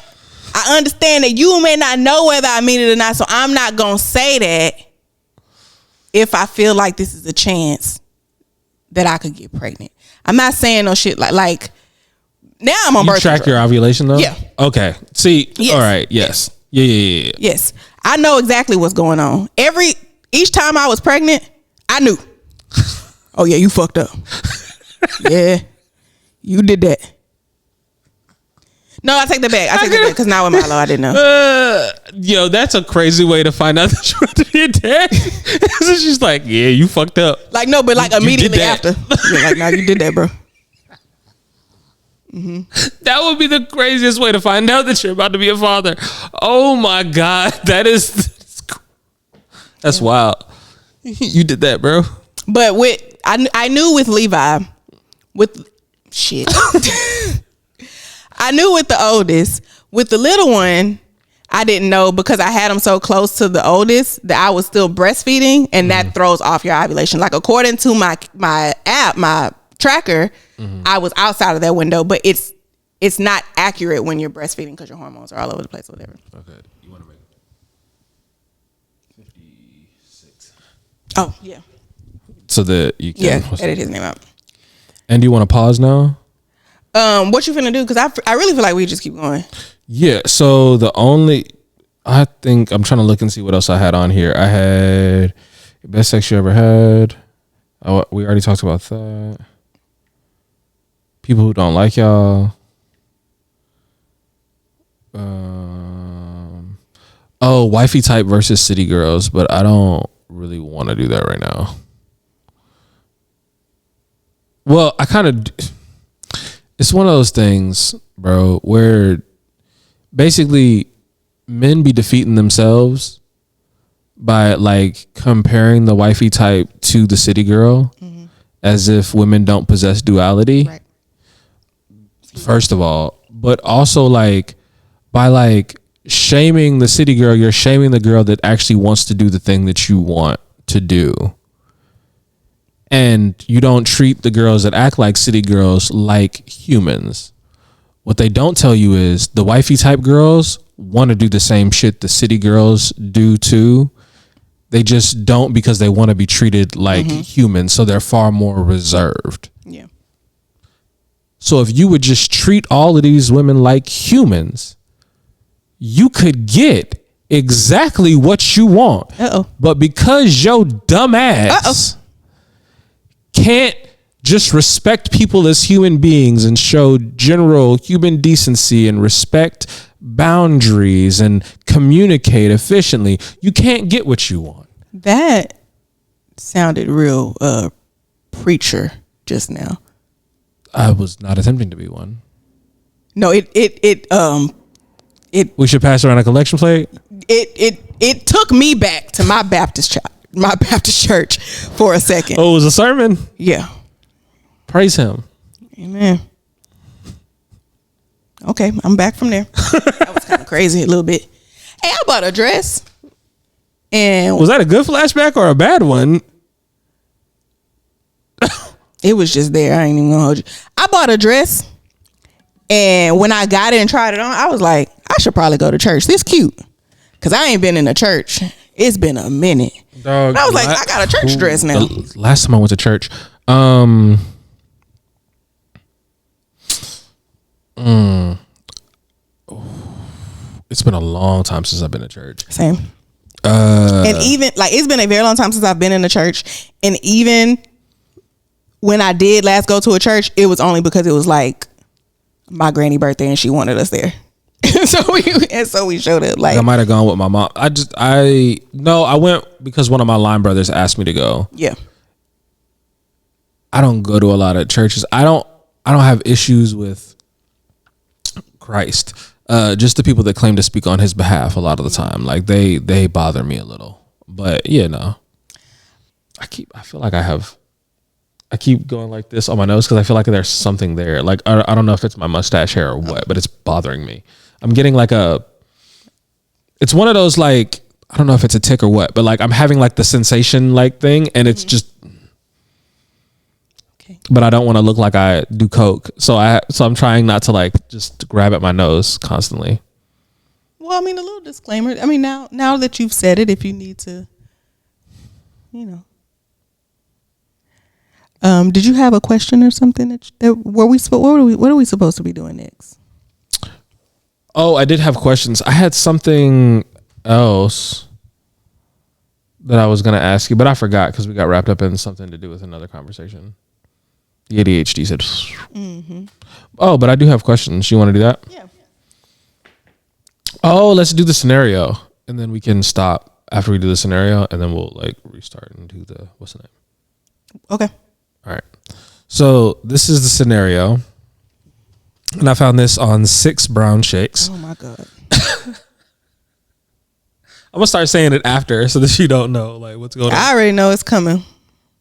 I understand that you may not know whether I mean it or not, so I'm not going to say that if I feel like this is a chance that I could get pregnant. I'm not saying no shit like now I'm on birth control. You track
your ovulation though?
Yeah.
Okay. See, yes. All right. Yes. Yeah.
Yes. I know exactly what's going on. Each time I was pregnant, I knew. Oh yeah, you fucked up. Yeah, you did that. No, I take that back. I take that back because now with Milo, I didn't know.
Yo, that's a crazy way to find out that you're about to be a dad. So she's like, yeah, you fucked up.
Like, no, but like immediately after. Yeah, like, nah, you did that, bro. Mm-hmm.
That would be the craziest way to find out that you're about to be a father. Oh my God. That's wild. You did that, bro.
But I knew with Levi, with shit. I knew with the oldest. With the little one, I didn't know because I had him so close to the oldest that I was still breastfeeding, and that throws off your ovulation. Like according to my app, my tracker, I was outside of that window, but it's not accurate when you're breastfeeding because your hormones are all over the place or whatever.
Okay, you want to make 56.
Oh yeah.
So that you can
edit his name out.
And do you want to pause now?
What you finna do? Because I really feel like we just keep going.
Yeah. So I think I'm trying to look and see what else I had on here. I had best sex you ever had. We already talked about that. People who don't like y'all. Wifey type versus city girls, but I don't really want to do that right now. Well, I kind of. It's one of those things, bro, where basically men be defeating themselves by like comparing the wifey type to the city girl as if women don't possess duality. Right. First of all, but also like by like shaming the city girl, you're shaming the girl that actually wants to do the thing that you want to do. And you don't treat the girls that act like city girls like humans. What they don't tell you is the wifey type girls want to do the same shit the city girls do too. They just don't because they want to be treated like humans. So they're far more reserved.
Yeah.
So if you would just treat all of these women like humans, you could get exactly what you want. But because your dumb ass can't just respect people as human beings and show general human decency and respect boundaries and communicate efficiently, you can't get what you want.
That sounded real preacher just now.
I was not attempting to be one.
No,
we should pass around a collection plate.
It took me back to my Baptist church for a second.
Oh, it was a sermon?
Yeah.
Praise him.
Amen. Okay, I'm back from there. That was kind of crazy a little bit. Hey, I bought a dress. And
was that a good flashback or a bad one?
It was just there. I ain't even gonna hold you. I bought a dress, and when I got it and tried it on, I was like, I should probably go to church. This cute. Because I ain't been in a church. It's been a minute. Dog, I was like, I got a church dress now.
The last time I went to church, it's been a long time since I've been to church.
Same. And even like it's been a very long time since I've been in a church. And even when I did last go to a church, it was only because it was like my granny birthday and she wanted us there. so we showed up. Like
I might have gone with my mom. I went because one of my line brothers asked me to go.
Yeah.
I don't go to a lot of churches. I don't have issues with Christ. Just the people that claim to speak on his behalf a lot of the time. Like they bother me a little. But yeah, no. I keep going like this on my nose because I feel like there's something there. Like I don't know if it's my mustache hair or what, but it's bothering me. I'm getting like it's one of those like, I don't know if it's a tick or what, but like I'm having like the sensation like thing and it's just, okay. But I don't want to look like I do coke. So I'm trying not to like just grab at my nose constantly.
Well, I mean, a little disclaimer. I mean, now that you've said it, if you need to, did you have a question or something what are we supposed to be doing next?
Oh, I did have questions. I had something else that I was gonna ask you, but I forgot because we got wrapped up in something to do with another conversation. The ADHD said. Mm-hmm. Oh, but I do have questions. You want to do that?
Yeah.
Oh, let's do the scenario, and then we can stop after we do the scenario, and then we'll like restart and do the what's the name?
Okay.
All right. So this is the scenario, and I found this on 6 Brown Shakes.
Oh my God.
I'm gonna start saying it after so that you don't know like what's going on.
I already know it's coming.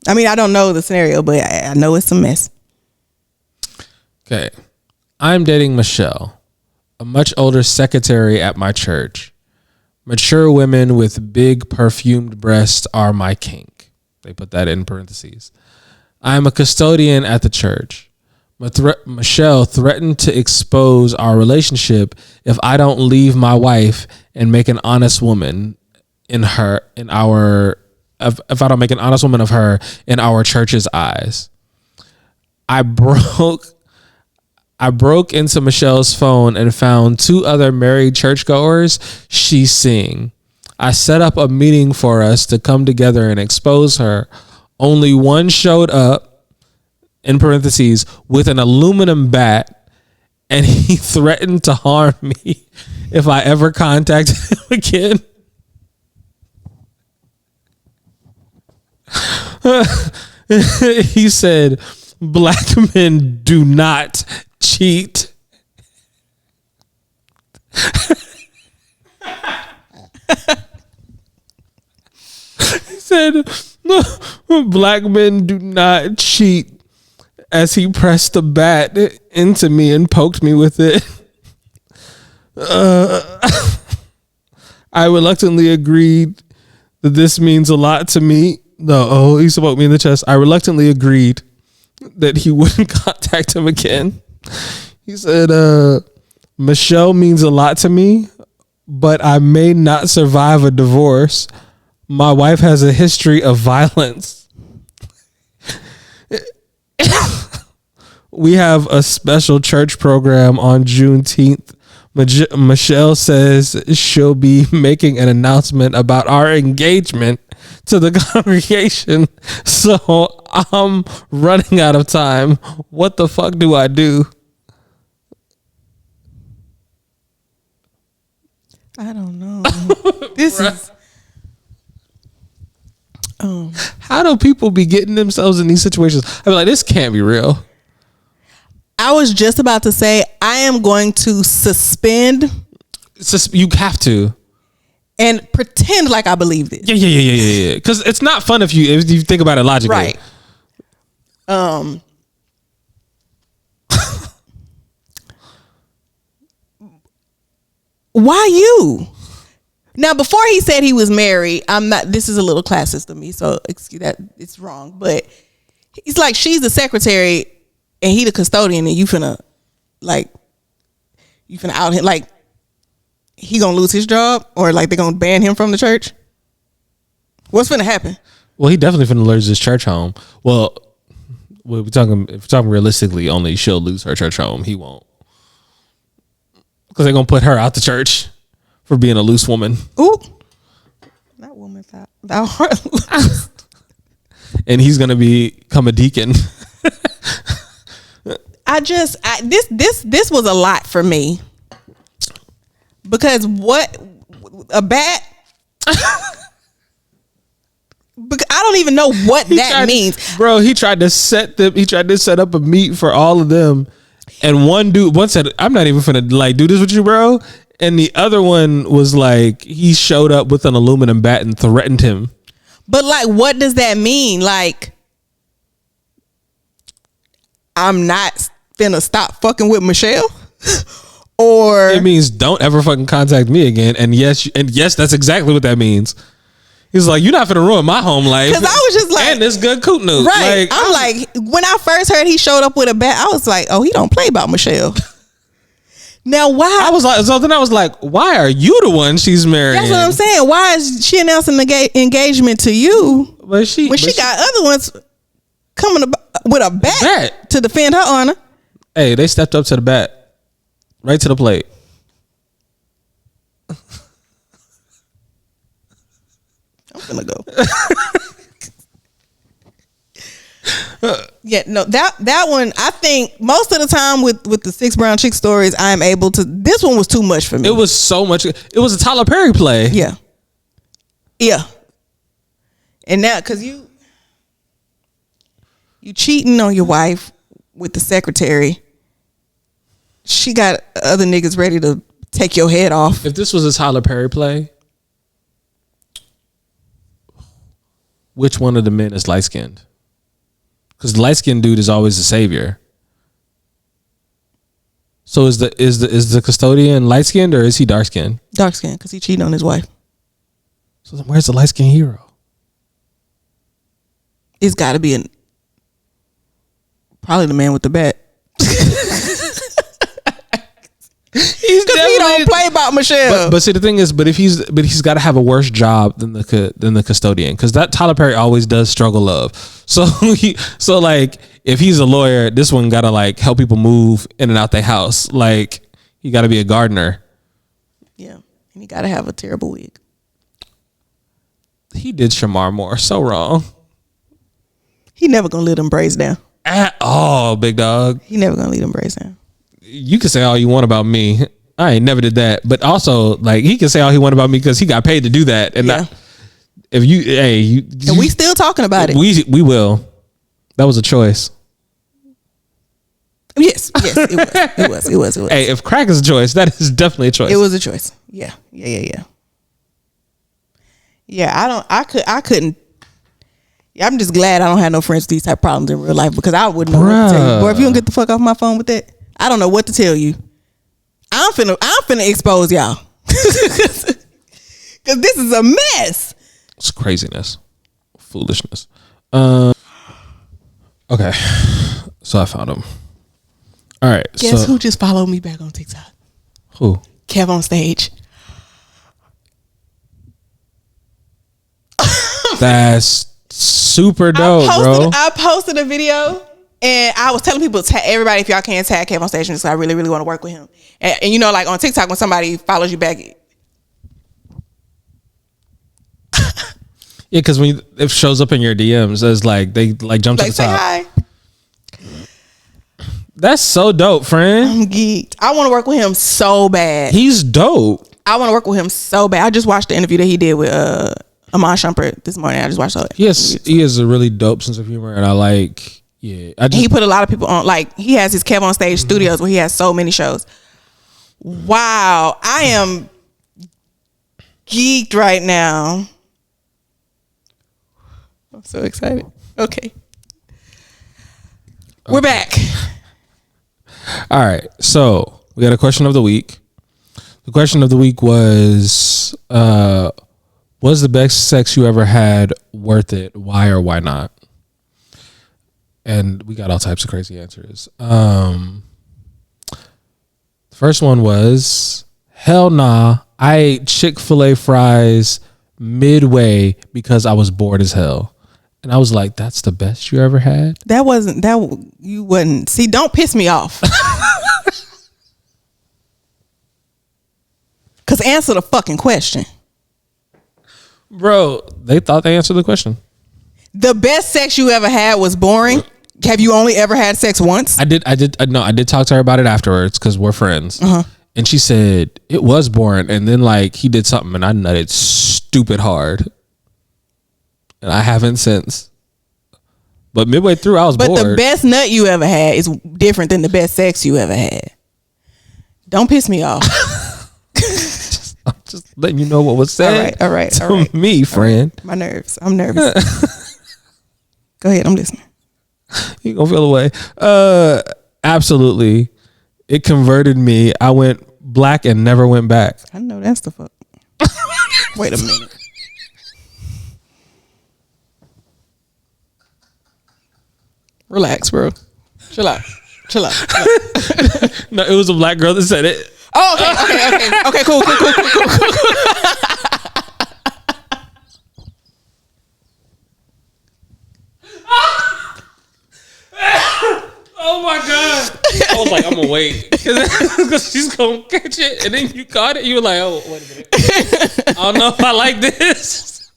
I mean, I don't know the scenario, but I know it's a mess.
Okay. I'm dating Michelle, a much older secretary at my church. Mature women with big perfumed breasts are my kink. They put that in parentheses. I am a custodian at the church. Michelle threatened to expose our relationship if I don't leave my wife and make an honest woman of her in our church's eyes. I broke into Michelle's phone and found 2 other married churchgoers she's seeing. I set up a meeting for us to come together and expose her. Only one showed up, in parentheses, with an aluminum bat, and he threatened to harm me if I ever contacted him again. He said, "Black men do not cheat." He said, "Black men do not cheat," as he pressed the bat into me and poked me with it. I reluctantly agreed that this means a lot to me. No, he poked me in the chest. I reluctantly agreed that he wouldn't contact him again. He said, Michelle means a lot to me, but I may not survive a divorce. My wife has a history of violence. We have a special church program on Juneteenth. Michelle says she'll be making an announcement about our engagement to the congregation. So I'm running out of time. What the fuck do I do?
I don't know. This is.
How do people be getting themselves in these situations? I mean, like, this can't be real.
I was just about to say I am going to suspend.
You have to.
And pretend like I believe this.
Yeah. Because it's not fun if you think about it logically.
Right. Why you? Now, before he said he was married, I'm not. This is a little classist to me, so excuse that it's wrong. But he's like, she's the secretary and he the custodian, and you finna out him, like he gonna lose his job, or like they gonna ban him from the church. What's finna happen?
Well, he definitely finna lose his church home. Well, if we're talking realistically, only she'll lose her church home. He won't, because they're gonna put her out the church for being a loose woman.
Ooh, that woman's out. Thou art loose.
And he's gonna become a deacon.
This was a lot for me, because what a bat. Because I don't even know what that means,
bro. He tried to set up a meet for all of them, and one dude once said, "I'm not even finna like do this with you, bro." And the other one was like, he showed up with an aluminum bat and threatened him.
But like, what does that mean? Like, I'm not finna stop fucking with Michelle, or
it means don't ever fucking contact me again. And yes, that's exactly what that means. He's like, you're not finna ruin my home life.
Because I was just like,
and this good coot news,
right? I'm like, when I first heard he showed up with a bat, I was like, oh, he don't play about Michelle. Now why?
I was like, why are you the one she's marrying?
That's what I'm saying. Why is she announcing the engagement to you? When she got other ones coming with a bat to defend her honor.
Hey, they stepped up to the bat, right to the plate.
gonna go. Yeah, no, that one, I think most of the time with the 6 brown chick stories, I'm able to. This one was too much for me.
It was so much. It was a Tyler Perry play.
Yeah. And now, cause you cheating on your wife with the secretary, she got other niggas ready to take your head off.
If this was a Tyler Perry play, which one of the men is light skinned? Because the light skinned dude is always the savior. So is the custodian light skinned or is he dark skinned?
Dark skinned, because he cheated on his wife.
So then where's the light skinned hero?
It's got to be probably the man with the bat. Because he don't play about Michelle.
But see, the thing is, but he's got to have a worse job than the custodian, because that Tyler Perry always does struggle love. So like if he's a lawyer, this one got to like help people move in and out their house. Like he got to be a gardener.
Yeah, and he got to have a terrible wig.
He did Shamar Moore so wrong.
He never gonna let them braids down
at all, big dog.
He never gonna leave them braids down.
You can say all you want about me. I ain't never did that. But also, like, he can say all he want about me because he got paid to do that. And
yeah.
And we
still talking about it.
We will. That was a choice.
Yes, it was.
Hey, if crack is a choice, that is definitely a choice.
It was a choice. Yeah. Yeah, I couldn't. Yeah, I'm just glad I don't have no friends with these type of problems in real life, because I wouldn't know what to tell you. Boy, if you don't get the fuck off my phone with that, I don't know what to tell you. I'm finna expose y'all. Because this is a mess.
It's craziness. Foolishness. Okay. So I found him. All right.
Guess who just followed me back on TikTok?
Who?
Kev on Stage.
That's super dope, bro.
I posted a video and I was telling people, everybody, if y'all can tag Kev on Stage, because I really, really want to work with him. And you know, like on TikTok, when somebody follows you back.
Yeah, because when it shows up in your DMs, it's like they like jump to the top.
Hi.
That's so dope, friend.
I'm geeked. I want to work with him so bad.
He's dope.
I want to work with him so bad. I just watched the interview that he did with Amon Shumpert this morning. I just watched it.
He has a really dope sense of humor, and I like. Yeah,
he put a lot of people on. Like, he has his Kev on Stage studios where he has so many shows. Wow, I am geeked right now. I'm so excited. Okay. We're back.
All right, so we got a question of the week. The question of the week was the best sex you ever had worth it? Why or why not? And we got all types of crazy answers. The first one was, hell nah, I ate Chick-fil-A fries midway because I was bored as hell. And I was like, that's the best you ever had?
You wouldn't. See, don't piss me off. Because answer the fucking question.
Bro, they thought they answered the question.
The best sex you ever had was boring? Have you only ever had sex once?
I did talk to her about it afterwards because we're friends. Uh-huh. And she said it was boring. And then like he did something and I nutted stupid hard. And I haven't since. But midway through, I was bored.
But the best nut you ever had is different than the best sex you ever had. Don't piss me off.
I'm just letting you know what was said.
All right.
To me, friend.
Right. My nerves. I'm nervous. Go ahead. I'm listening.
You gonna feel away. Absolutely. It converted me. I went black and never went back.
I know that's the fuck. Wait a minute. Relax, bro. Chill out.
No, it was a black girl that said it.
Oh, okay, cool.
Oh my god! I was like, I'm gonna wait because she's gonna catch it, and then you caught it. You were like, oh, wait a minute. I don't know if I like this.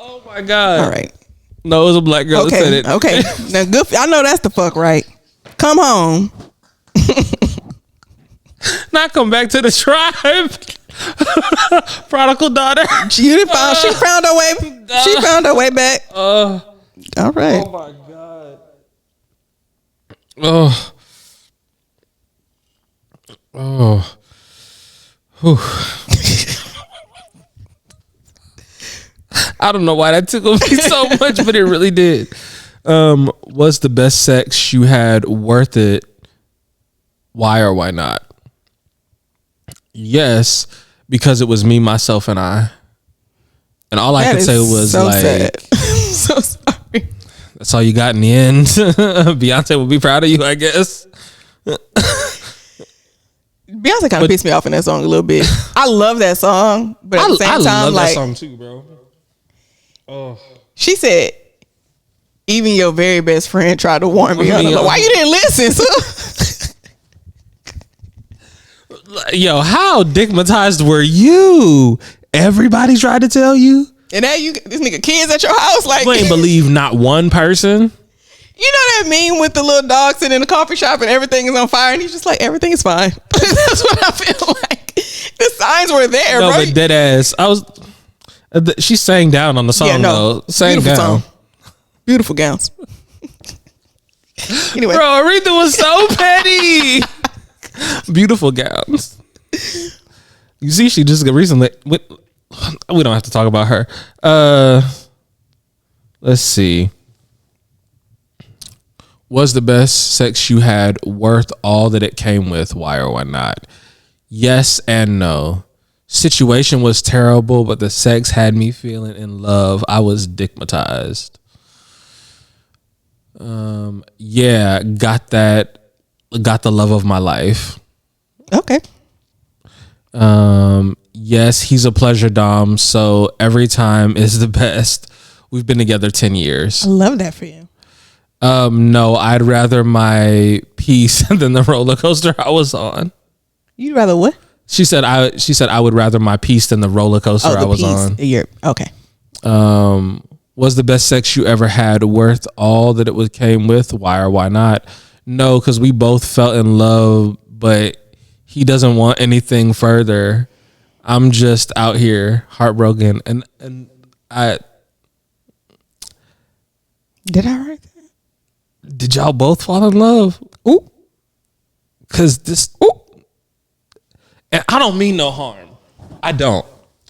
Oh my God.
All right.
No, it was a black girl that said it.
Okay. Now, good. I know that's the fuck right. Come home.
Not come back to the tribe. Prodigal daughter.
She found her way. She found her way back. All right.
Oh my God. Oh. Oh. Whew. I don't know why that tickled me so much, but it really did. Was the best sex you had worth it? Why or why not? Yes, because it was me, myself, and I. And all I could say was
so
like,
sad. So sorry.
That's all you got in the end. Beyonce will be proud of you, I guess.
Beyonce kind of pissed me off in that song a little bit. I love that song, but at the same time,
love
like
that song too, bro. Oh,
she said, even your very best friend tried to warn me. I'm like, why you didn't listen? So?
Yo, how digmatized were you? Everybody tried to tell you,
and now this nigga kids at your house, like
you ain't believe not one person.
You know that meme with the little dog sitting in the coffee shop and everything is on fire, and he's just like, everything is fine. That's what I feel like. The signs were there,
no,
bro.
but dead ass. She sang down on the song though. Sang
beautiful
down.
song. Beautiful gowns. Anyway,
bro, Aretha was so petty. Beautiful gowns. You see, she just recently. We don't have to talk about her. Let's see. Was the best sex you had worth all that it came with? Why or why not? Yes and no. Situation was terrible, but the sex had me feeling in love. I was digmatized. Yeah, got the love of my life.
okay.
Yes, he's a pleasure dom, so every time is the best. We've been together 10 years.
I love that for you.
No, I'd rather my peace than the roller coaster I was on.
You'd rather what?
She said I would rather my peace than the roller coaster I was on.
Okay.
Was the best sex you ever had worth all that it came with? Why or why not? No, because we both fell in love, but he doesn't want anything further. I'm just out here heartbroken, and I
did I write that?
Did y'all both fall in love? Ooh, because this. Ooh, and I don't mean no harm. I don't.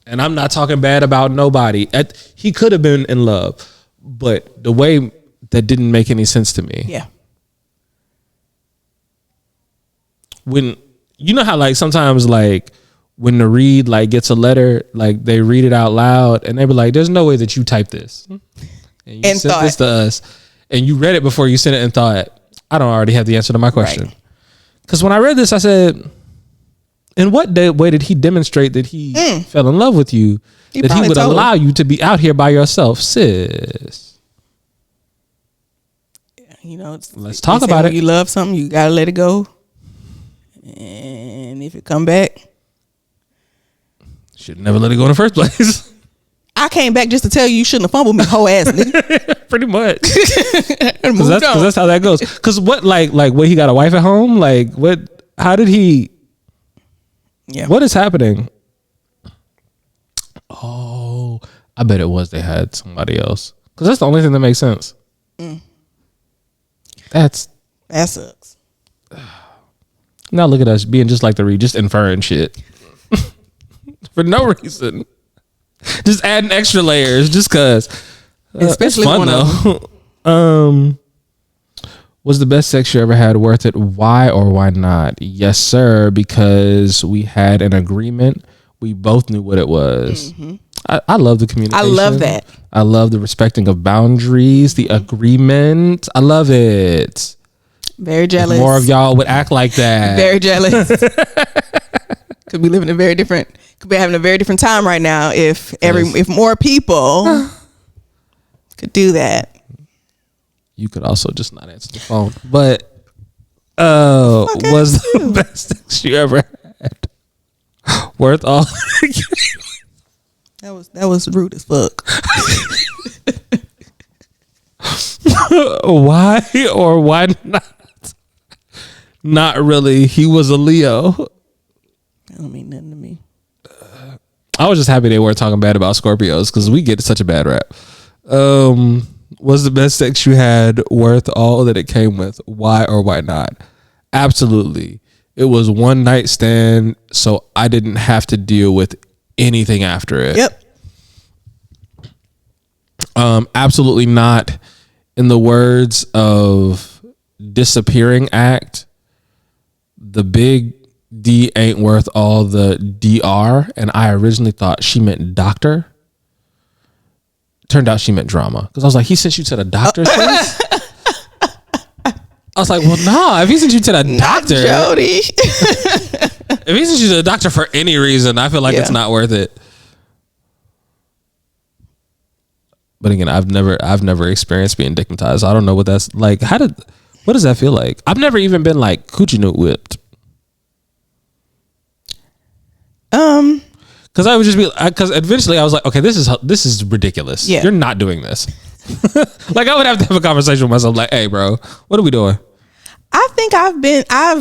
And I'm not talking bad about nobody. He could have been in love, but the way that didn't make any sense to me.
Yeah.
When you know how like sometimes like when the read like gets a letter, like they read it out loud and they be like, "There's no way that you typed this." And you sent this to us, and you read it before you sent it and thought, "I don't already have the answer to my question." Because when I read this, I said, in what way did he demonstrate that he fell in love with you? That he would allow you to be out here by yourself, sis?
You know,
let's talk about it.
You love something, you gotta let it go, and if it come back,
should never let it go in the first place.
I came back just to tell you shouldn't have fumbled me, whole ass nigga.
Pretty much. Because that's how that goes. Because what, like, what, he got a wife at home? Like, what? How did he? Yeah. What is happening? Oh, I bet it was they had somebody else. Because that's the only thing that makes sense. That
sucks.
Now look at us being just like the Reed, just inferring shit for no reason. Just adding extra layers just because. Especially fun though. Was the best sex you ever had worth it? Why or why not? Yes, sir. Because we had an agreement. We both knew what it was. Mm-hmm. I love the communication.
I love that.
I love the respecting of boundaries, the agreement. I love it.
Very jealous.
If more of y'all would act like that.
Very jealous. Could be living could be having a very different time right now if more people could do that.
You could also just not answer the phone. But was the best sex you ever had worth all?
That was rude as fuck.
Why or why not? Not really. He was a Leo.
That don't mean nothing to me.
I was just happy they weren't talking bad about Scorpios because we get such a bad rap. Was the best sex you had worth all that it came with? Why or why not? Absolutely. It was one night stand, so I didn't have to deal with anything after it.
Yep.
Absolutely not. In the words of Disappearing Act, the big D ain't worth all the DR, and I originally thought she meant doctor. Turned out she meant drama, because I was like, he sent you to the doctor's place? I was like, well, nah, if he sent you to the doctor,
Jody.
if he sent you to the doctor for any reason, I feel like it's not worth it. But again, I've never experienced being dickmatized. I don't know what that's like. What does that feel like? I've never even been like coochie noot whipped. Because I would just be, because eventually I was like, okay, this is ridiculous. Yeah. You're not doing this. Like I would have to have a conversation with myself, like, hey, bro, what are we doing?
I think I've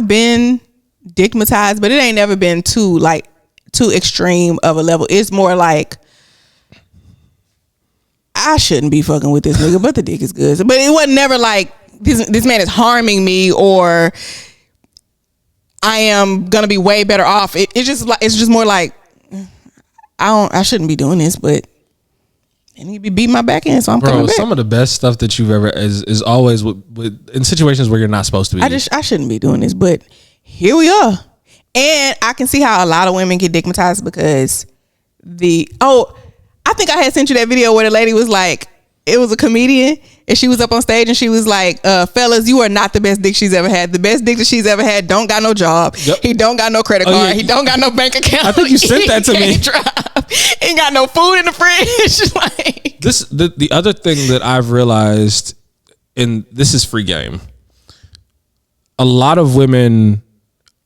been dickmatized, but it ain't never been too extreme of a level. It's more like I shouldn't be fucking with this nigga, but the dick is good. But it wasn't never like this man is harming me or I am gonna be way better off. It's just more like I shouldn't be doing this, but and he'd be beating my back end, so I'm coming back.
Some of the best stuff that you've ever is always with in situations where you're not supposed to be.
I shouldn't be doing this, but here we are. And I can see how a lot of women get dickmatized because I think I had sent you that video where the lady was like, it was a comedian and she was up on stage and she was like, fellas, you are not the best dick she's ever had. The best dick that she's ever had don't got no job. Yep. He don't got no credit card. Yeah. He don't got no bank account.
I think you sent that to me.
Ain't got no food in the fridge. Like
the other thing that I've realized, and this is free game, a lot of women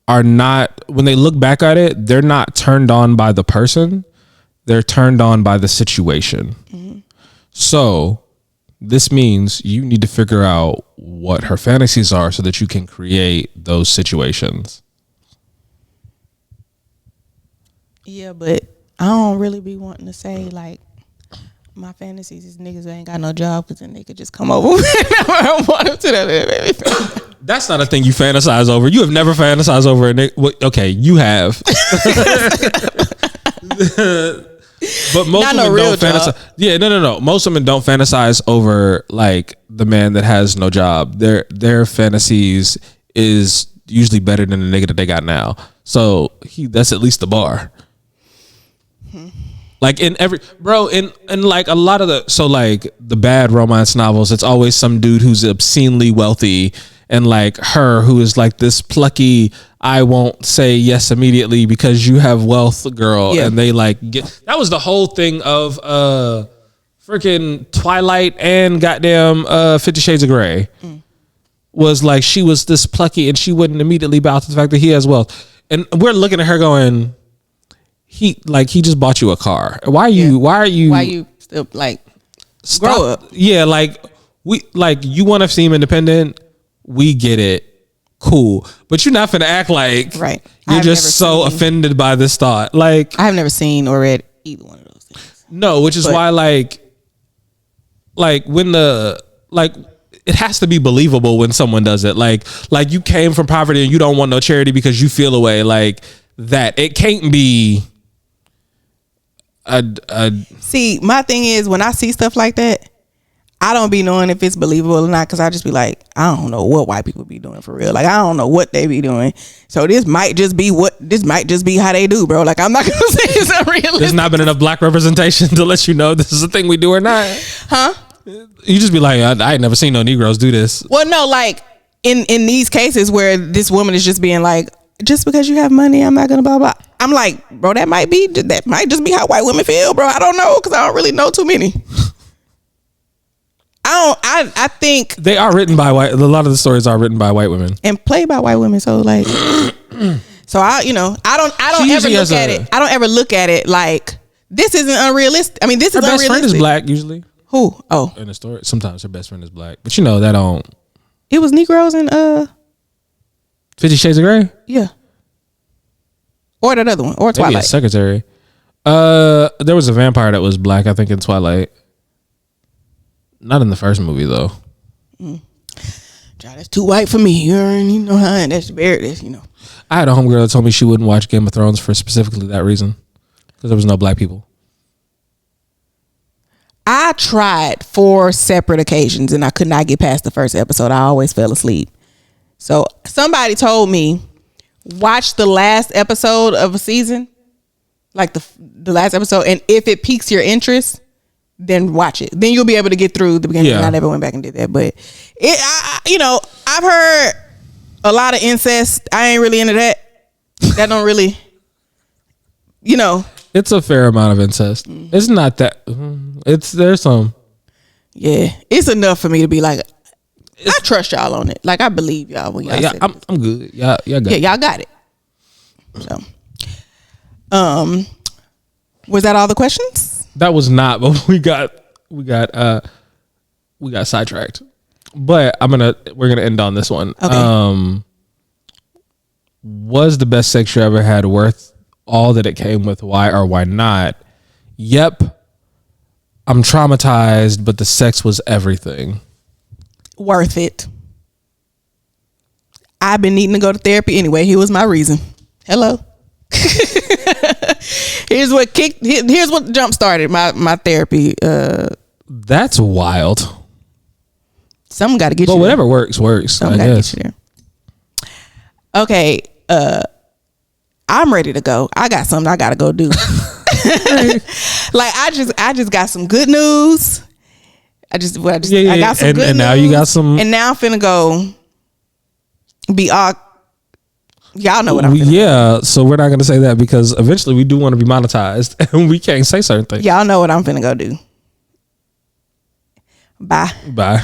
are not, when they look back at it, they're not turned on by the person. They're turned on by the situation. Mm-hmm. So this means you need to figure out what her fantasies are so that you can create those situations.
Yeah, but I don't really be wanting to say like my fantasies is niggas that ain't got no job because then they could just come over whenever I want them to.
That's not a thing you fantasize over. You have never fantasized over a nigga. Okay, you have. But most women don't fantasize. Yeah, no. Most women don't fantasize over like the man that has no job. Their fantasies is usually better than the nigga that they got now. So that's at least the bar. Like in like a lot of the bad romance novels, it's always some dude who's obscenely wealthy and like her who is like this plucky, I won't say yes immediately because you have wealth girl. Yeah. And they like that was the whole thing of freaking Twilight and goddamn 50 Shades of Grey. Was like she was this plucky and she wouldn't immediately bow to the fact that he has wealth. And we're looking at her going, he just bought you a car. Why are you
still like grow up?
Yeah, like you want to seem independent. We get it. Cool. But you're not finna act like you're just so offended by this thought. Like
I have never seen or read either one of those things.
No, which is why like when it has to be believable when someone does it. Like you came from poverty and you don't want no charity because you feel away like that. It can't be
See, my thing is when I see stuff like that, I don't be knowing if it's believable or not because I just be like, I don't know what white people be doing for real. Like I don't know what they be doing. So this might just be how they do, bro. Like I'm not gonna say it's unrealistic.
There's not been enough black representation to let you know this is a thing we do or not.
Huh?
You just be like, I ain't never seen no Negroes do this.
Well, no, like in these cases where this woman is just being like, just because you have money, I'm not gonna blah blah. I'm like, bro, that might just be how white women feel, bro. I don't know because I don't really know too many. I think
they are written by white. A lot of the stories are written by white women
and played by white women. So like, so I don't ever look at it. I don't ever look at it like This isn't unrealistic. I mean, this
Her
is
best
unrealistic.
friend is black usually
Who? Oh,
in the story. Sometimes her best friend is black, but you know that don't.
it was Negroes in
50 Shades of Grey.
yeah, or that other one, or
Maybe
Twilight.
a secretary. There was a vampire that was black, I think, in Twilight. Not in the first movie though.
That's too white for me. You know how that's buried. This, you know.
I had a homegirl that told me she wouldn't watch Game of Thrones for specifically that reason, because there was no black people.
I tried 4 separate occasions and I could not get past the first episode. I always fell asleep. So somebody told me, watch the last episode of a season, like the last episode, and if it piques your interest, then watch it. Then you'll be able to get through the beginning.
Yeah.
I never went back and did that, but I've heard a lot of incest. I ain't really into that. That don't really,
It's a fair amount of incest. It's not that. There's some.
Yeah, it's enough for me to be like, I trust y'all on it. Like I believe y'all when y'all say
I'm good. Y'all got it.
y'all got it. So, was that all the questions?
That was not, but we got sidetracked. But we're gonna end on this one.
Okay.
Was the best sex you ever had worth all that it came with? Why or why not? Yep. I'm traumatized, but the sex was everything.
Worth it. I've been needing to go to therapy anyway. Here was my reason. Hello. Here's what jump started my therapy.
That's wild.
Something got to get you.
But
there.
whatever works.
Something got to get you there. Okay. I'm ready to go. I got something I got to go do. Like I just got some good news. I got some good news.
And now you got some.
And now I'm finna go be all. Y'all know what I'm finna
Yeah, so we're not going to say that because eventually we do want to be monetized and we can't say certain things.
Y'all know what I'm finna go do. Bye.
Bye.